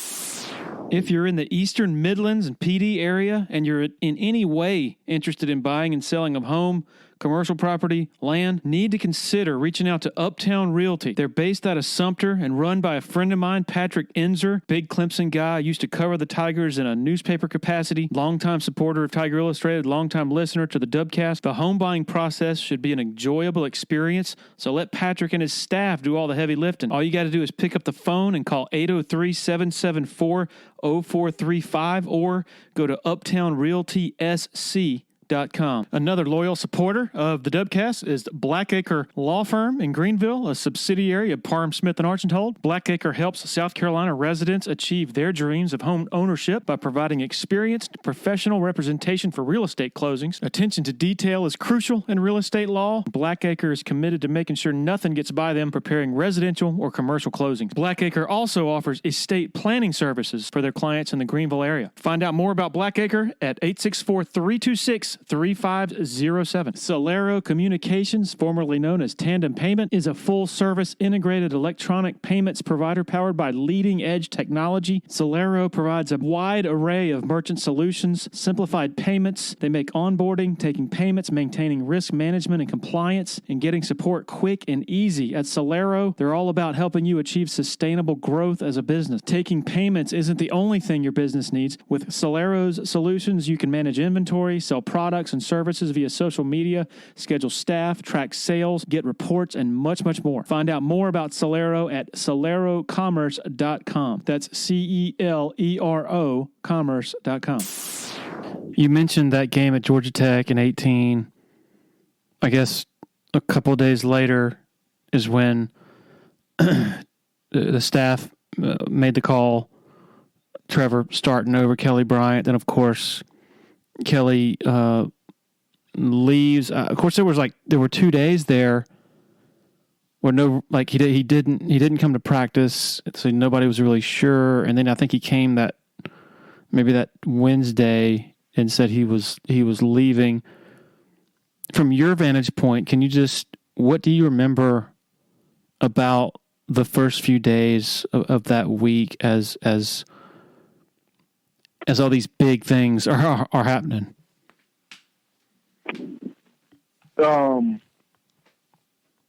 If you're in the Eastern Midlands and PD area and you're in any way interested in buying and selling a home, commercial property, land, need to consider reaching out to Uptown Realty. They're based out of Sumter and run by a friend of mine, Patrick Enzer, big Clemson guy, used to cover the Tigers in a newspaper capacity, longtime supporter of Tiger Illustrated, longtime listener to the Dubcast. The home buying process should be an enjoyable experience, so let Patrick and his staff do all the heavy lifting. All you got to do is pick up the phone and call 803-774-0435 or go to uptownrealtysc.com. Another loyal supporter of the Dubcast is Blackacre Law Firm in Greenville, a subsidiary of Parham Smith & Archenhold. Blackacre helps South Carolina residents achieve their dreams of home ownership by providing experienced professional representation for real estate closings. Attention to detail is crucial in real estate law. Blackacre is committed to making sure nothing gets by them preparing residential or commercial closings. Blackacre also offers estate planning services for their clients in the Greenville area. Find out more about Blackacre at 864-326-3507. Solero Communications, formerly known as Tandem Payment, is a full-service integrated electronic payments provider powered by leading-edge technology. Solero provides a wide array of merchant solutions, simplified payments. They make onboarding, taking payments, maintaining risk management and compliance, and getting support quick and easy. At Solero, they're all about helping you achieve sustainable growth as a business. Taking payments isn't the only thing your business needs. With Solero's solutions, you can manage inventory, sell products and services via social media, schedule staff, track sales, get reports, and much, much more. Find out more about Solero at solerocommerce.com. That's CELERO commerce.com. You mentioned that game at Georgia Tech in 18. I guess a couple of days later is when the staff made the call, Trevor starting over Kelly Bryant. And of course, Kelly leaves. Of course, there were 2 days there where he didn't come to practice, so nobody was really sure. And then I think he came that Wednesday and said he was leaving. From your vantage point, what do you remember about the first few days of that week as all these big things are happening?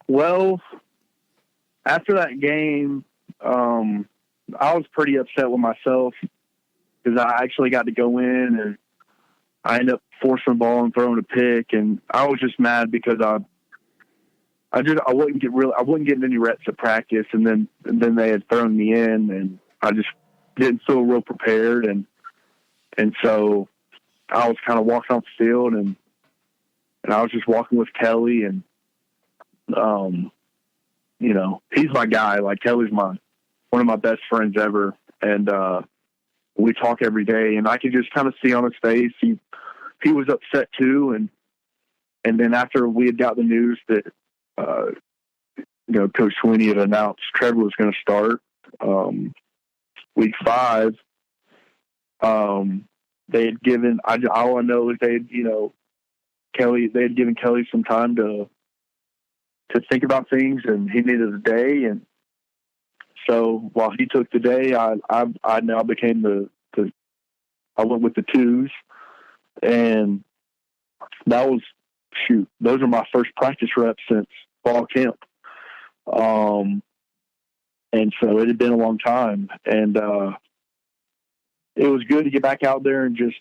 Well, after that game, I was pretty upset with myself because I actually got to go in and I ended up forcing the ball and throwing a pick. And I was just mad because I wasn't getting any reps at practice, and then they had thrown me in, and I just didn't feel real prepared, and so I was kind of walking off the field, and I was just walking with Kelly, and he's my guy. Like, Kelly's one of my best friends ever, and we talk every day, and I could just kind of see on his face he was upset too, and then after we had got the news that Coach Sweeney had announced Trevor was going to start week 5. They had given all I know is they had given Kelly some time to think about things, and he needed a day, and so while he took the day, I now became I went with the 2s, and that was those are my first practice reps since fall camp. And so it had been a long time, and it was good to get back out there and just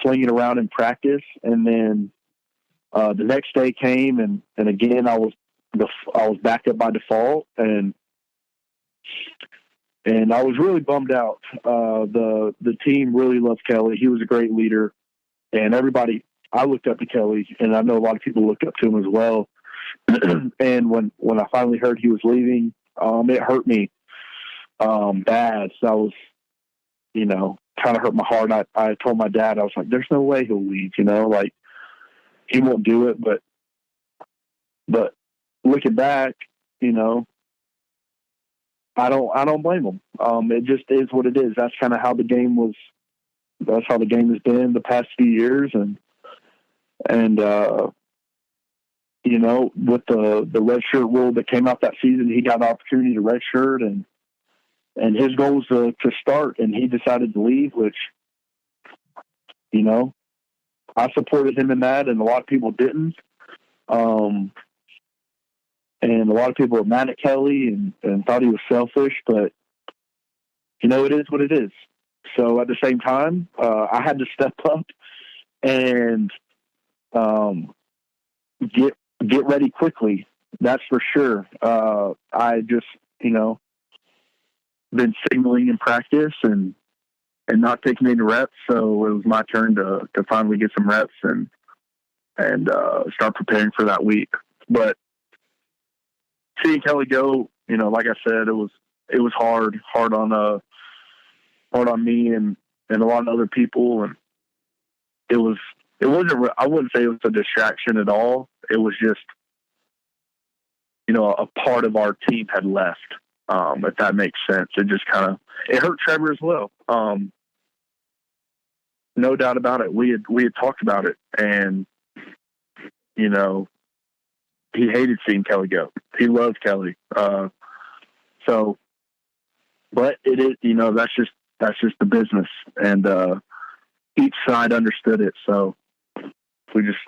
sling it around in practice. And then the next day came, and again I was backed up by default, and I was really bummed out. The team really loved Kelly. He was a great leader, and I looked up to Kelly, and I know a lot of people looked up to him as well. And when I finally heard he was leaving, it hurt me bad. So I was, kind of hurt my heart. I told my dad, I was like, "There's no way he'll leave. Like, he won't do it." But looking back, I don't blame him. It just is what it is. That's kind of how the game was. That's how the game has been the past few years, and with the redshirt rule that came out that season, he got an opportunity to redshirt, and his goal was to start, and he decided to leave, which, I supported him in that, and a lot of people didn't. And a lot of people were mad at Kelly and thought he was selfish, but it is what it is. So at the same time, I had to step up and get ready quickly. That's for sure. I just, been signaling in practice and not taking any reps. So it was my turn to finally get some reps and start preparing for that week. But seeing Kelly go, like I said, it was hard on me and a lot of other people. And it wasn't, I wouldn't say it was a distraction at all. It was just, a part of our team had left. If that makes sense. It just it hurt Trevor as well. No doubt about it. We had talked about it, and, he hated seeing Kelly go. He loved Kelly. But it is, that's just the business, and each side understood it. So we just,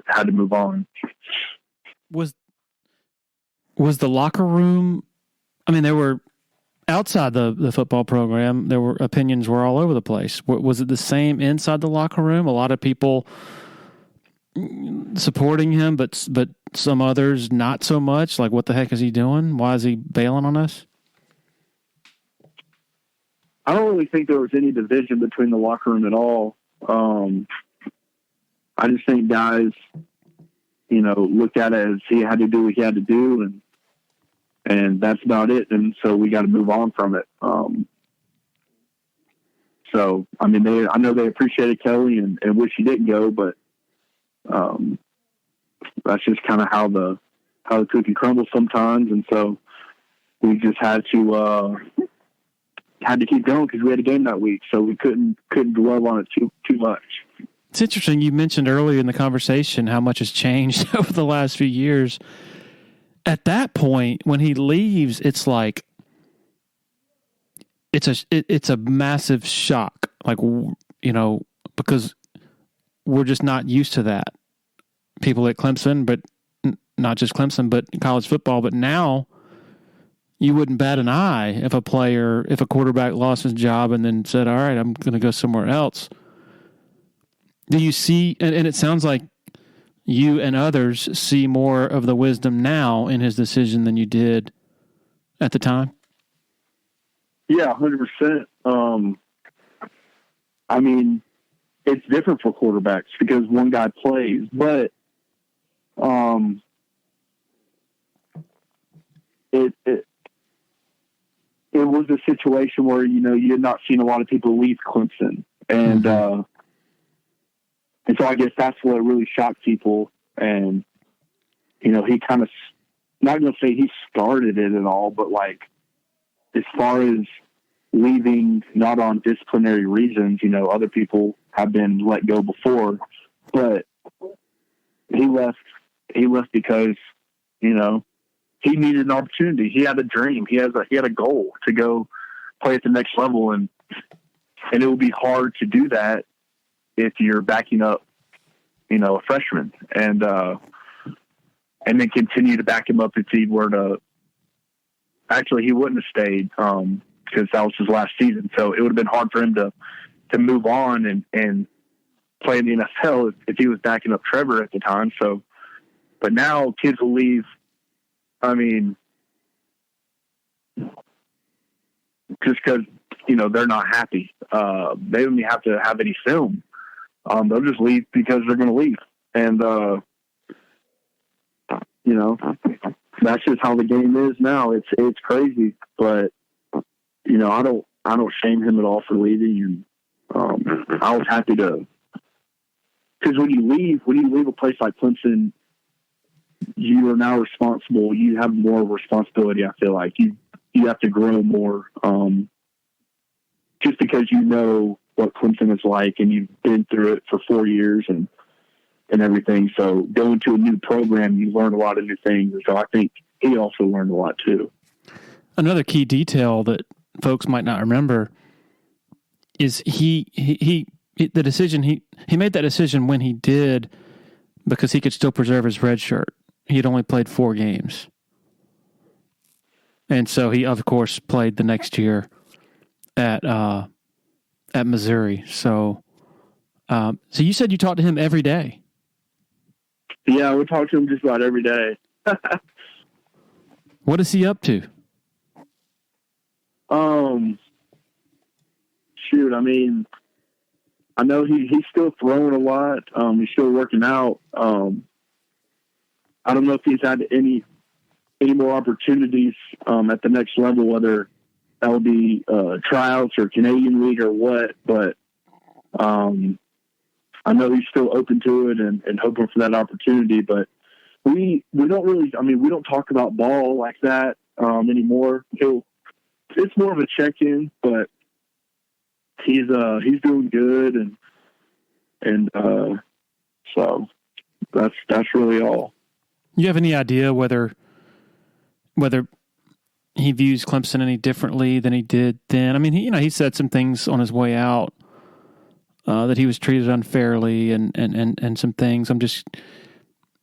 had to move on. Was the locker room, I mean, there were outside the football program, opinions were all over the place. Was it the same inside the locker room? A lot of people supporting him, but some others not so much. Like, what the heck is he doing? Why is he bailing on us? I don't really think there was any division between the locker room at all. I just think guys, looked at it as he had to do what he had to do, and that's about it. And so we got to move on from it. So, I mean, I know they appreciated Kelly and wish he didn't go, but that's just kind of how the cookie crumbles sometimes. And so we just had to keep going because we had a game that week. So we couldn't dwell on it too much. It's interesting. You mentioned earlier in the conversation how much has changed over the last few years. At that point, when he leaves, it's like it's a massive shock, like, because we're just not used to that. People at Clemson, but not just Clemson, but college football. But now you wouldn't bat an eye if a quarterback lost his job and then said, "All right, I'm going to go somewhere else." Do you see, and it sounds like you and others see more of the wisdom now in his decision than you did at the time? Yeah, 100%. I mean, it's different for quarterbacks because one guy plays, but it was a situation where, you had not seen a lot of people leave Clemson. And, and so I guess that's what really shocked people. And, he kind of, not going to say he started it at all, but like, as far as leaving, not on disciplinary reasons, other people have been let go before, but he left because, he needed an opportunity. He had a dream. He had a goal to go play at the next level. And it would be hard to do that if you're backing up, a freshman and then continue to back him up if he were to, actually he wouldn't have stayed, because that was his last season. So it would have been hard for him to move on and play in the NFL if he was backing up Trevor at the time. So, but now kids will leave. I mean, just because, they're not happy. They don't even have to have any film. They'll just leave because they're going to leave. And, that's just how the game is now. It's crazy, but, I don't shame him at all for leaving. And, I was happy to, because when you leave a place like Clemson, you are now responsible. You have more responsibility. I feel like you have to grow more, just because you know what Clemson is like and you've been through it for 4 years and everything. So going to a new program, you learn a lot of new things. And so I think he also learned a lot too. Another key detail that folks might not remember is he made that decision when he did, because he could still preserve his red shirt. He had only played 4 games. And so he, of course, played the next year at Missouri. So you said you talked to him every day. Yeah, we talk to him just about every day. What is he up to? Shoot, I mean, I know he's still throwing a lot. He's still working out. I don't know if he's had any more opportunities at the next level, whether that will be tryouts or Canadian League or what. But I know he's still open to it and hoping for that opportunity. But we don't really. I mean, we don't talk about ball like that anymore. It's more of a check-in, but he's doing good and so that's really all. You have any idea whether he views Clemson any differently than he did then? I mean, he said some things on his way out that he was treated unfairly and some things.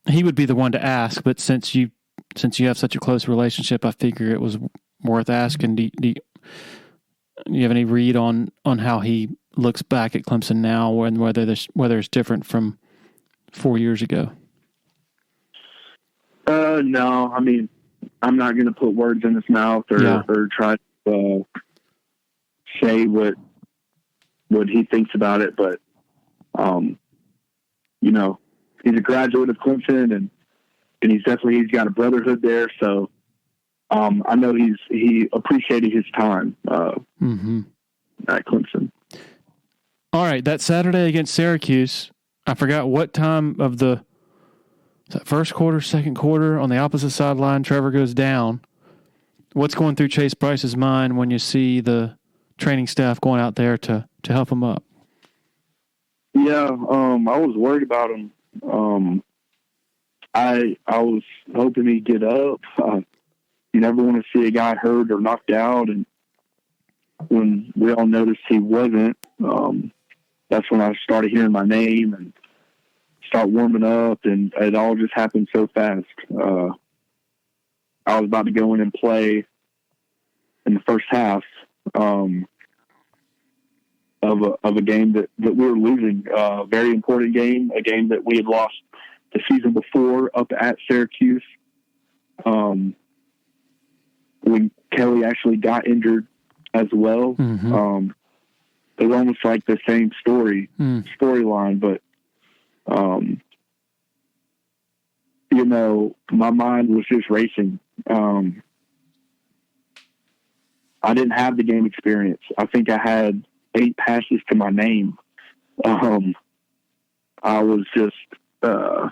He would be the one to ask, but since you have such a close relationship, I figure it was worth asking. Do you have any read on how he looks back at Clemson now, and whether it's different from 4 years ago? No, I mean, I'm not going to put words in his mouth or try to say what he thinks about it. But, he's a graduate of Clemson and he's got a brotherhood there. So, I know he appreciated his time, at Clemson. All right. That Saturday against Syracuse, I forgot what time of the first quarter, second quarter, on the opposite sideline, Trevor goes down. What's going through Chase Brice's mind when you see the training staff going out there to help him up? Yeah, I was worried about him. I was hoping he'd get up. You never want to see a guy hurt or knocked out, and when we all noticed he wasn't, that's when I started hearing my name and start warming up, and it all just happened so fast. I was about to go in and play in the first half. of a game that we were losing. Very important game, a game that we had lost the season before up at Syracuse. When Kelly actually got injured as well. Mm-hmm. It was almost like the same storyline, but my mind was just racing. I didn't have the game experience. I think I had 8 passes to my name. I was just, all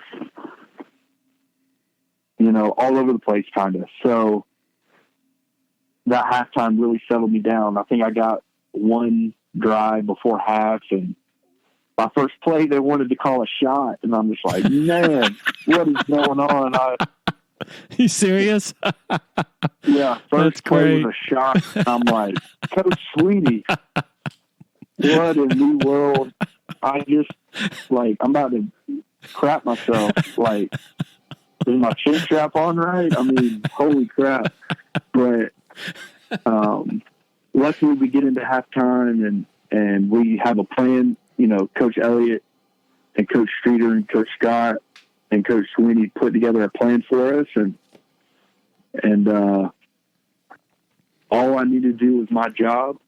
over the place kind of. So that halftime really settled me down. I think I got one drive before half, and my first play, they wanted to call a shot, and I'm just like, man, what is going on? You serious? Yeah, first play was a shot. I'm like, Coach Sweeney, what in the world? I just, I'm about to crap myself. Like, is my chin strap on right? I mean, holy crap. But luckily we get into halftime, and we have a plan. Coach Elliott and Coach Streeter and Coach Scott and Coach Sweeney put together a plan for us, and all I needed to do was my job.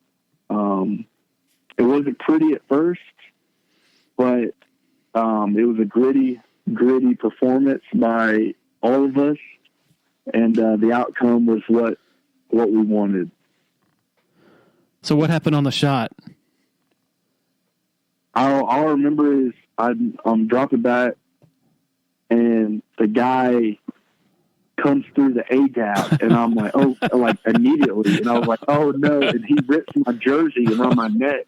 It wasn't pretty at first, but it was a gritty performance by all of us, and the outcome was what we wanted. So what happened on the shot? All I remember is I'm dropping back, and the guy comes through the A gap, and I'm like, oh, like immediately, and I was like, oh no, and he rips my jersey around my neck,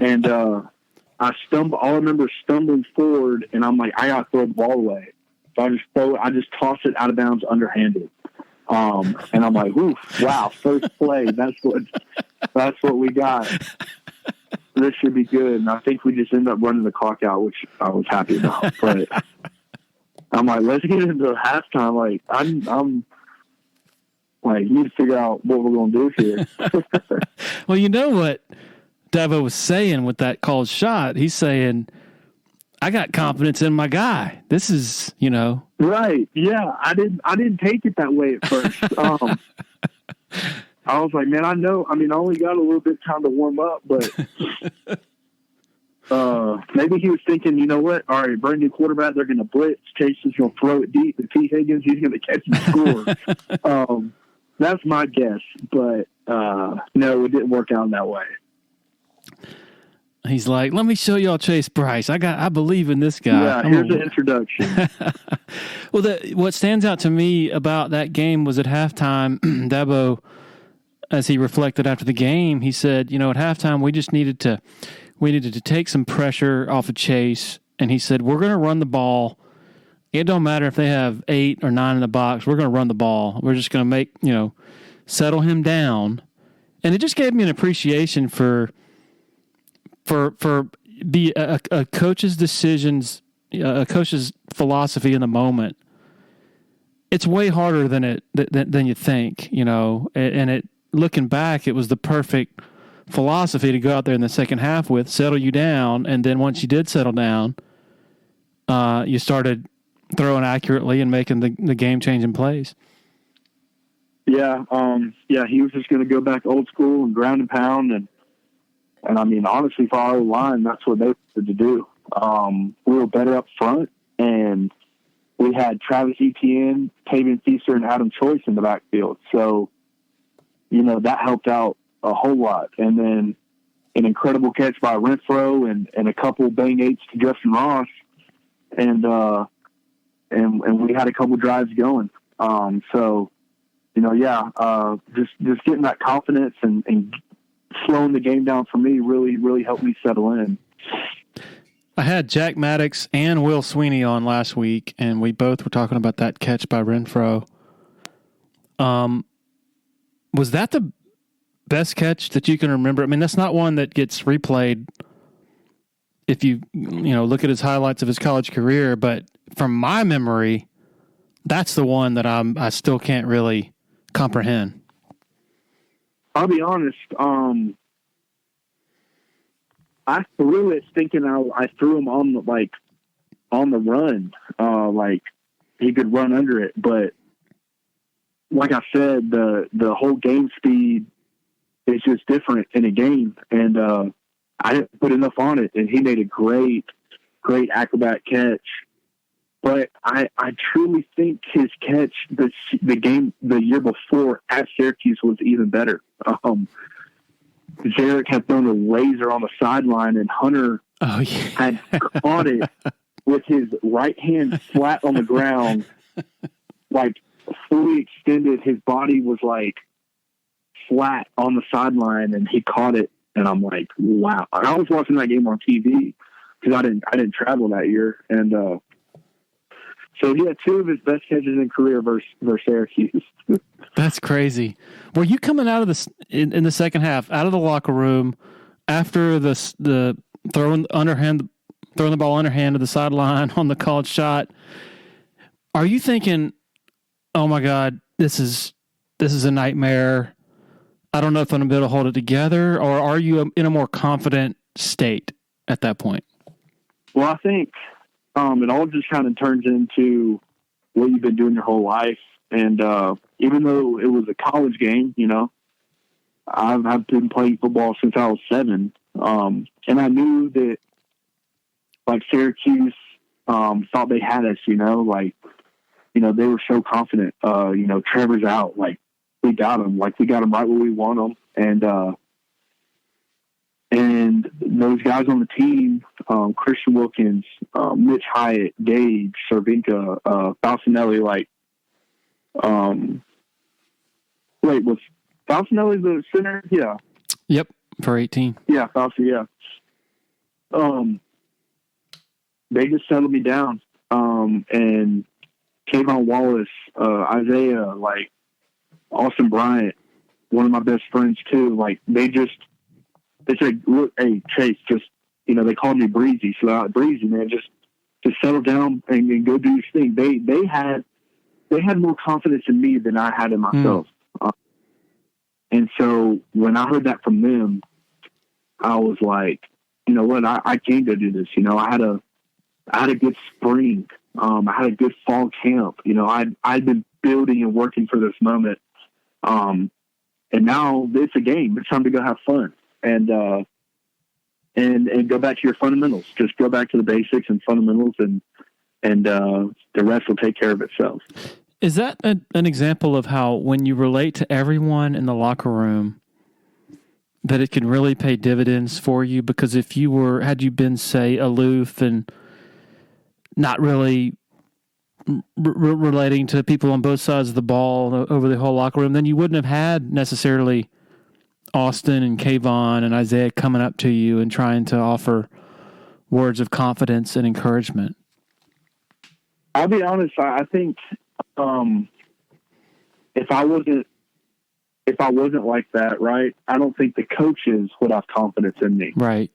and I stumble. All I remember is stumbling forward, and I'm like, I got to throw the ball away, so I just toss it out of bounds underhanded, and I'm like, oof, wow, first play, that's what we got. This should be good. And I think we just ended up running the clock out, which I was happy about. But I'm like, let's get into halftime. Like, I'm like, you need to figure out what we're going to do here. Well, you know what Devo was saying with that called shot? He's saying, I got confidence in my guy. This is, Right. Yeah. I didn't take it that way at first. I was like, man, I know. I mean, I only got a little bit of time to warm up, but maybe he was thinking, you know what? All right, brand new quarterback. They're going to blitz. Chase is going to throw it deep. And T. Higgins, he's going to catch and score. That's my guess, but no, it didn't work out that way. He's like, let me show y'all Chase Brice. I believe in this guy. Yeah, here's the introduction. Well, what stands out to me about that game was at halftime, Dabo, as he reflected after the game, he said, at halftime we needed to take some pressure off of Chase, and he said, we're going to run the ball. It don't matter if they have 8 or 9 in the box. We're going to run the ball. We're just going to settle him down. And it just gave me an appreciation for a coach's decisions, a coach's philosophy in the moment. It's way harder than you think, and it, looking back, it was the perfect philosophy to go out there in the second half with, settle you down, and then once you did settle down, you started throwing accurately and making the game-changing plays. Yeah, he was just going to go back old school and ground and pound, and I mean, honestly, for our line, that's what they wanted to do. We were better up front, and we had Travis Etienne, Tavian Feaster, and Adam Choice in the backfield, so that helped out a whole lot. And then an incredible catch by Renfro and a couple bang eights to Justin Ross. And we had a couple drives going. Just getting that confidence and slowing the game down for me really, really helped me settle in. I had Jack Maddox and Will Sweeney on last week, and we both were talking about that catch by Renfro. Was that the best catch that you can remember? I mean, that's not one that gets replayed if you look at his highlights of his college career, but from my memory, that's the one that I still can't really comprehend. I'll be honest. I threw it thinking I threw him on the run, like he could run under it. But like I said, the whole game speed is just different in a game, and I didn't put enough on it, and he made a great acrobat catch. But I truly think his catch the year before at Syracuse was even better. Zarek had thrown a laser on the sideline, and Hunter had caught it with his right hand flat on the ground, like fully extended. His body was like flat on the sideline, and he caught it. And I'm like, wow! I was watching that game on TV because I didn't travel that year, and so he had two of his best catches in career versus Syracuse. That's crazy. Were you coming out of in the second half, out of the locker room after the throwing the ball underhand to the sideline on the called shot? Are you thinking, "Oh my God, this is a nightmare. I don't know if I'm going to be able to hold it together," or are you in a more confident state at that point? Well, I think it all just kind of turns into what you've been doing your whole life. And even though it was a college game, I've been playing football since I was 7. And I knew that, like, Syracuse thought they had us, they were so confident. Trevor's out. Like, we got him. Like, we got him right where we want him. And those guys on the team, Christian Wilkins, Mitch Hyatt, Gage, Cervinka, Falcinelli, wait, was Falcinelli the center? Yeah. Yep, for 18. Yeah, Falci, yeah. They just settled me down. And Kayvon Wallace, Isaiah, Austin Bryant, one of my best friends too, they said, "Look, hey, Chase, just, they called me Breezy. So Breezy, man, just settle down and go do your thing." They had more confidence in me than I had in myself. And so when I heard that from them, I was like, you know what, I can go do this. I had a good spring. I had a good fall camp. I'd been building and working for this moment. And now it's a game. It's time to go have fun. And go back to your fundamentals. Just go back to the basics and fundamentals, and the rest will take care of itself. Is that an example of how when you relate to everyone in the locker room, that it can really pay dividends for you? Because if had you been, say, aloof and not really relating to people on both sides of the ball over the whole locker room, then you wouldn't have had necessarily Austin and Kayvon and Isaiah coming up to you and trying to offer words of confidence and encouragement. I'll be honest. I think if I wasn't like that, right, I don't think the coaches would have confidence in me. Right.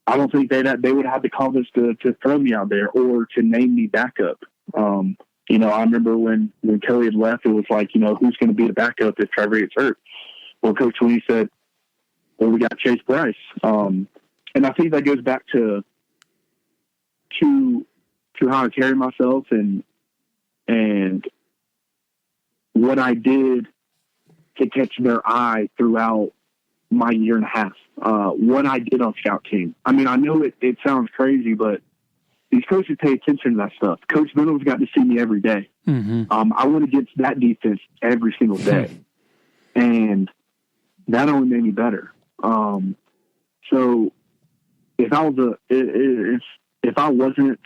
I don't think they would have the confidence to throw me out there or to name me backup. I remember when Kelly had left, it was like, who's going to be the backup if Trevor gets hurt? Well, Coach Sweeney said, well, we got Chase Brice. And I think that goes back to how I carry myself and what I did to catch their eye throughout my year and a half, what I did on scout team. I mean, I know it sounds crazy, but these coaches pay attention to that stuff. Coach Venables got to see me every day. Mm-hmm. I went against that defense every single day. And that only made me better. So if I was if I wasn't,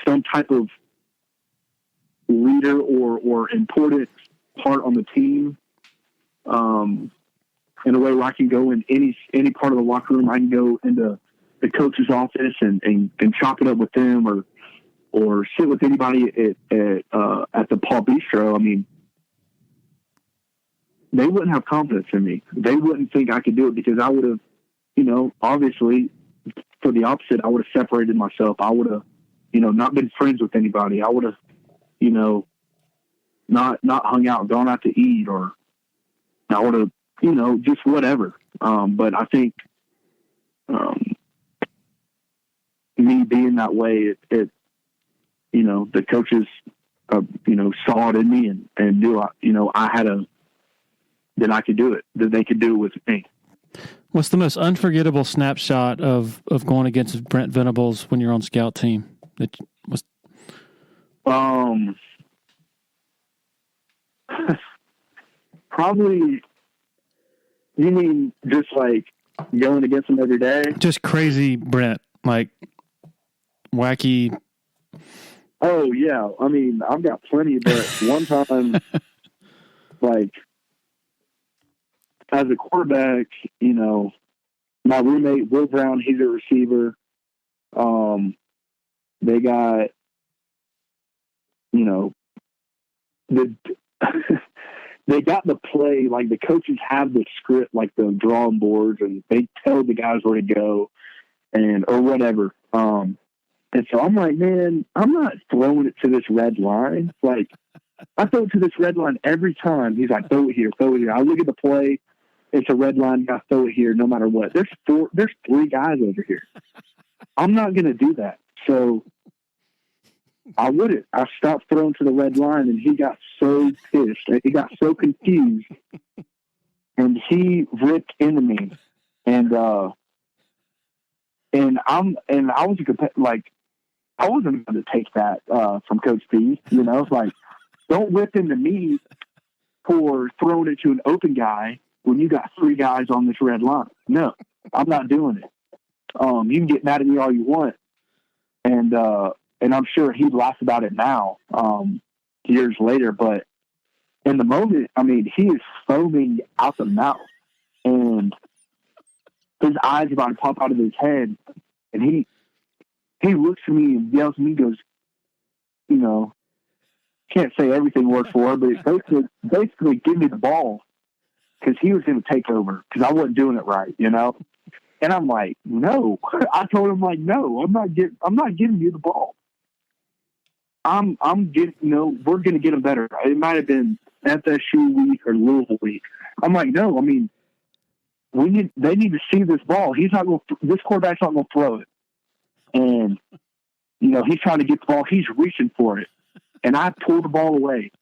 some type of leader or important part on the team, in a way where I can go in any part of the locker room, I can go into the coach's office and chop it up with them or sit with anybody at the Paul Bistro. I mean, they wouldn't have confidence in me. They wouldn't think I could do it because I would have, obviously for the opposite, I would have separated myself. I would have, not been friends with anybody. I would have, not hung out, gone out to eat or I would have, just whatever. But I think me being that way, it the coaches, saw it in me and knew, that I could do it, that they could do it with me. What's the most unforgettable snapshot of going against Brent Venables when you're on scout team? That was probably. You mean just like going against him every day? Just crazy Brent, like wacky. Oh yeah, I mean I've got plenty, but one time, like as a quarterback, my roommate Will Brown, he's a receiver. They got, the they got the play, like the coaches have the script, like the drawing boards, and they tell the guys where to go or whatever. And so I'm like, man, I'm not throwing it to this red line. Like I throw it to this red line every time. He's like, throw it here, throw it here. I look at the play. It's a red line. I throw it here no matter what. There's 3 guys over here. I'm not going to do that. So I wouldn't. I stopped throwing to the red line, and he got so pissed. He got so confused, and he ripped into me. And I was I wasn't going to take that from Coach B. It's like, don't rip into me for throwing it to an open guy when you got 3 guys on this red line. No, I'm not doing it. You can get mad at me all you want. And I'm sure he'd laugh about it now, years later. But in the moment, I mean, he is foaming out the mouth, and his eyes are about to pop out of his head. And he looks at me and yells at me, goes, can't say everything word for it, but basically give me the ball, because he was going to take over because I wasn't doing it right, And I'm like, no. I told him, like, no, I'm not giving you the ball. I'm getting, we're going to get him better. It might have been FSU week or Louisville week. I'm like, no, I mean, they need to see this ball. This quarterback's not going to throw it. And, he's trying to get the ball. He's reaching for it. And I pull the ball away.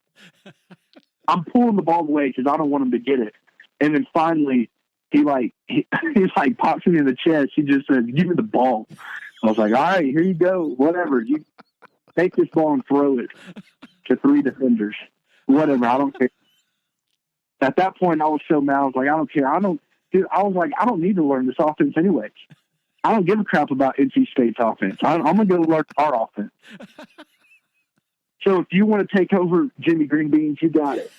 I'm pulling the ball away because I don't want him to get it. And then finally, he pops me in the chest. He just says, give me the ball. I was like, all right, here you go. Whatever. You take this ball and throw it to 3 defenders. Whatever. I don't care. At that point, I was so mad. I was like, I don't care. I was like, I don't need to learn this offense anyways. I don't give a crap about NC State's offense. I'm going to go learn our offense. So if you want to take over Jimmy Greenbeans, you got it.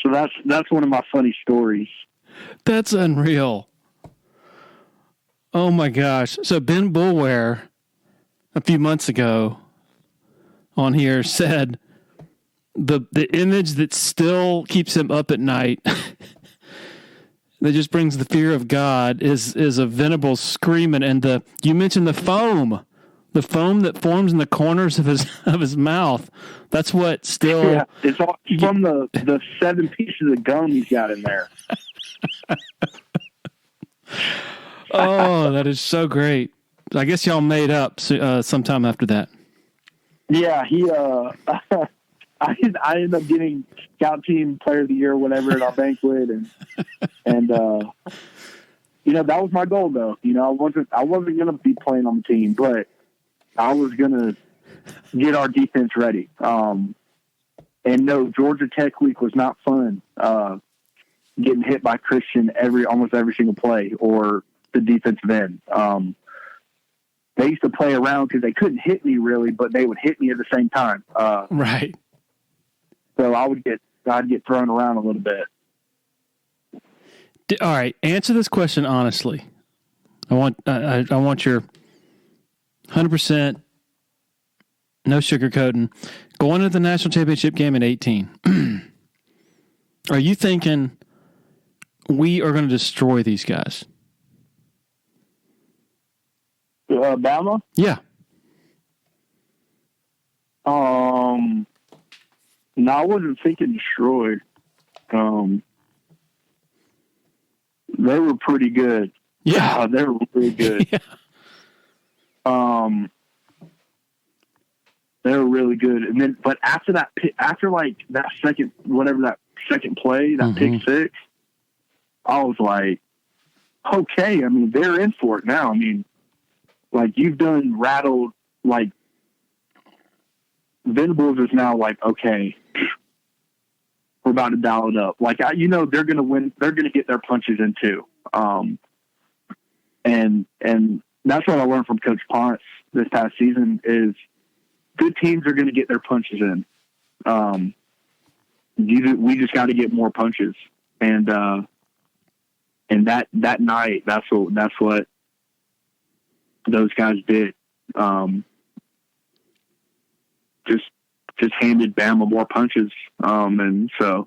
So that's one of my funny stories. That's unreal. Oh my gosh. So Ben Boulware a few months ago on here said the image that still keeps him up at night that just brings the fear of God is a Venables screaming, and you mentioned the foam that forms in the corners of his mouth. That's what still. Yeah, it's all from the 7 pieces of gum he's got in there. Oh, that is so great. I guess y'all made up sometime after that. Yeah, I ended up getting scout team player of the year or whatever at our banquet, and that was my goal though. I wasn't gonna be playing on the team, but I was gonna get our defense ready. And no, Georgia Tech week was not fun. Getting hit by Christian almost every single play, or the defensive end. They used to play around because they couldn't hit me really, but they would hit me at the same time. Right. So I'd get thrown around a little bit. All right, answer this question honestly. I want your 100%, no sugarcoating. Going to the national championship game in 2018. Are you thinking we are going to destroy these guys? Bama? Yeah. No, I wasn't thinking destroyed. They were pretty good. Yeah. They were really good. Yeah. They were really good. And then, but after that second play, that pick six, I was like, okay, I mean, they're in for it now. I mean, like, you've done rattled, like, Venables is now like, okay, we're about to dial it up. Like, they're going to win. They're going to get their punches in too. And that's what I learned from Coach Ponce this past season is good teams are going to get their punches in. We just got to get more punches. And that night, that's what those guys did. Just handed Bama more punches. And so,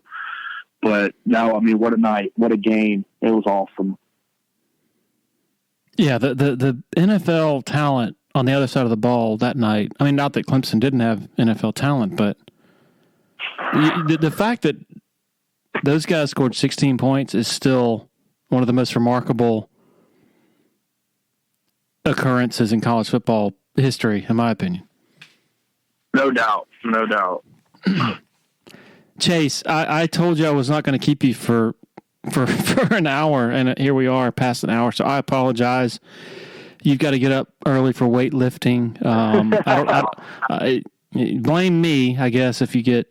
but now, I mean, what a night, what a game. It was awesome. Yeah. The NFL talent on the other side of the ball that night. I mean, not that Clemson didn't have NFL talent, but the fact that those guys scored 16 points is still one of the most remarkable occurrences in college football history, in my opinion. No doubt. Chase, I told you I was not going to keep you for an hour, and here we are past an hour, so I apologize. You've got to get up early for weightlifting. Blame me, I guess, if you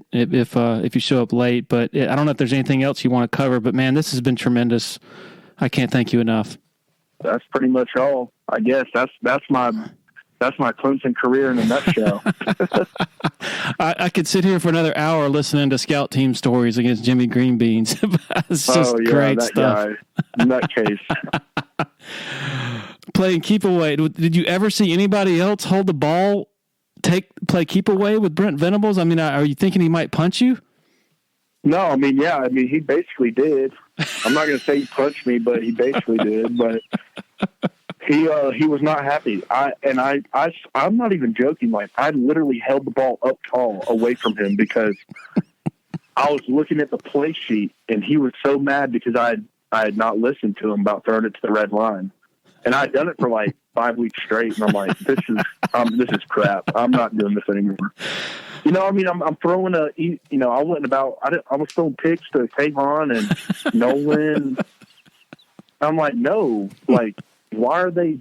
show up late. But I don't know if there's anything else you want to cover. But man, this has been tremendous. I can't thank you enough. That's pretty much all. I guess that's my Clemson career in a nutshell. I could sit here for another hour listening to scout team stories against Jimmy Greenbeans. It's just great that stuff. Guy, nutcase. Playing keep away. Did you ever see anybody else hold the ball, play keep away with Brent Venables? I mean, are you thinking he might punch you? No, I mean, yeah. I mean, he basically did. I'm not going to say he punched me, but he basically did. But he was not happy. I'm not even joking. Like, I literally held the ball up tall away from him because I was looking at the play sheet, and he was so mad because I had not listened to him about throwing it to the red line. And I'd done it for like 5 weeks straight, and I'm like, this is crap. I'm not doing this anymore. I mean, I'm throwing I was throwing picks to Tavon and Nolan. I'm like, no, like, why are there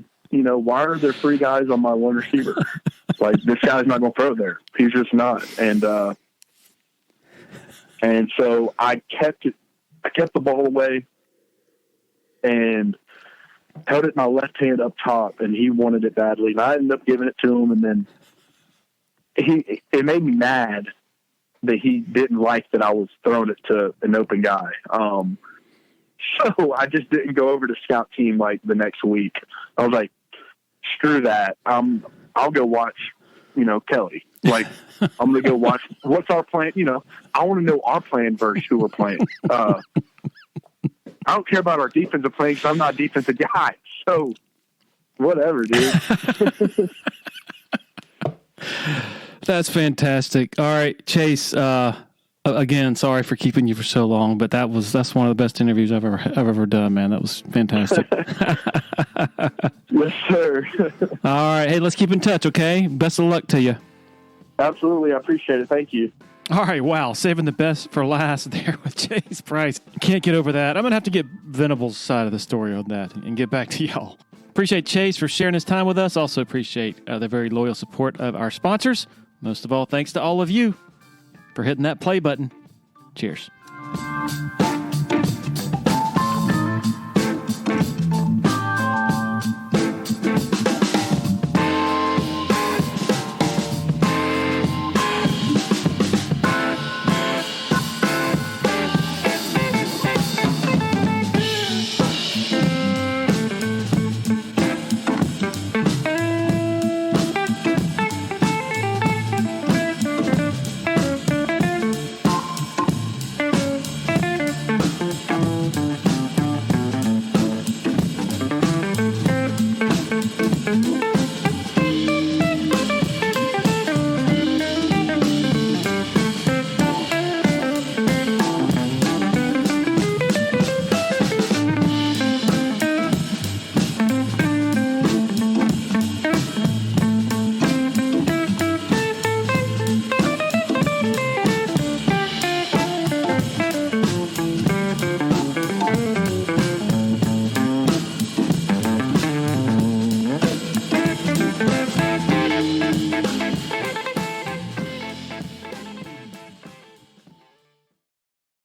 3 guys on my one receiver? Like, this guy's not going to throw there. He's just not. And so I kept the ball away and held it in my left hand up top, and he wanted it badly. And I ended up giving it to him, and then it made me mad that he didn't like that I was throwing it to an open guy. So I just didn't go over to scout team like the next week. I was like, screw that. I'll go watch, Kelly. Like, I'm going to go watch what's our plan. I want to know our plan versus who we're playing. I don't care about our defensive play because I'm not a defensive guy. So whatever, dude. That's fantastic. All right, Chase, again, sorry for keeping you for so long, but that's one of the best interviews I've ever done, man. That was fantastic. Yes, sir. All right. Hey, let's keep in touch, okay? Best of luck to you. Absolutely. I appreciate it. Thank you. All right. Wow. Saving the best for last there with Chase Brice. Can't get over that. I'm going to have to get Venables' side of the story on that and get back to y'all. Appreciate Chase for sharing his time with us. Also appreciate the very loyal support of our sponsors. Most of all, thanks to all of you for hitting that play button. Cheers.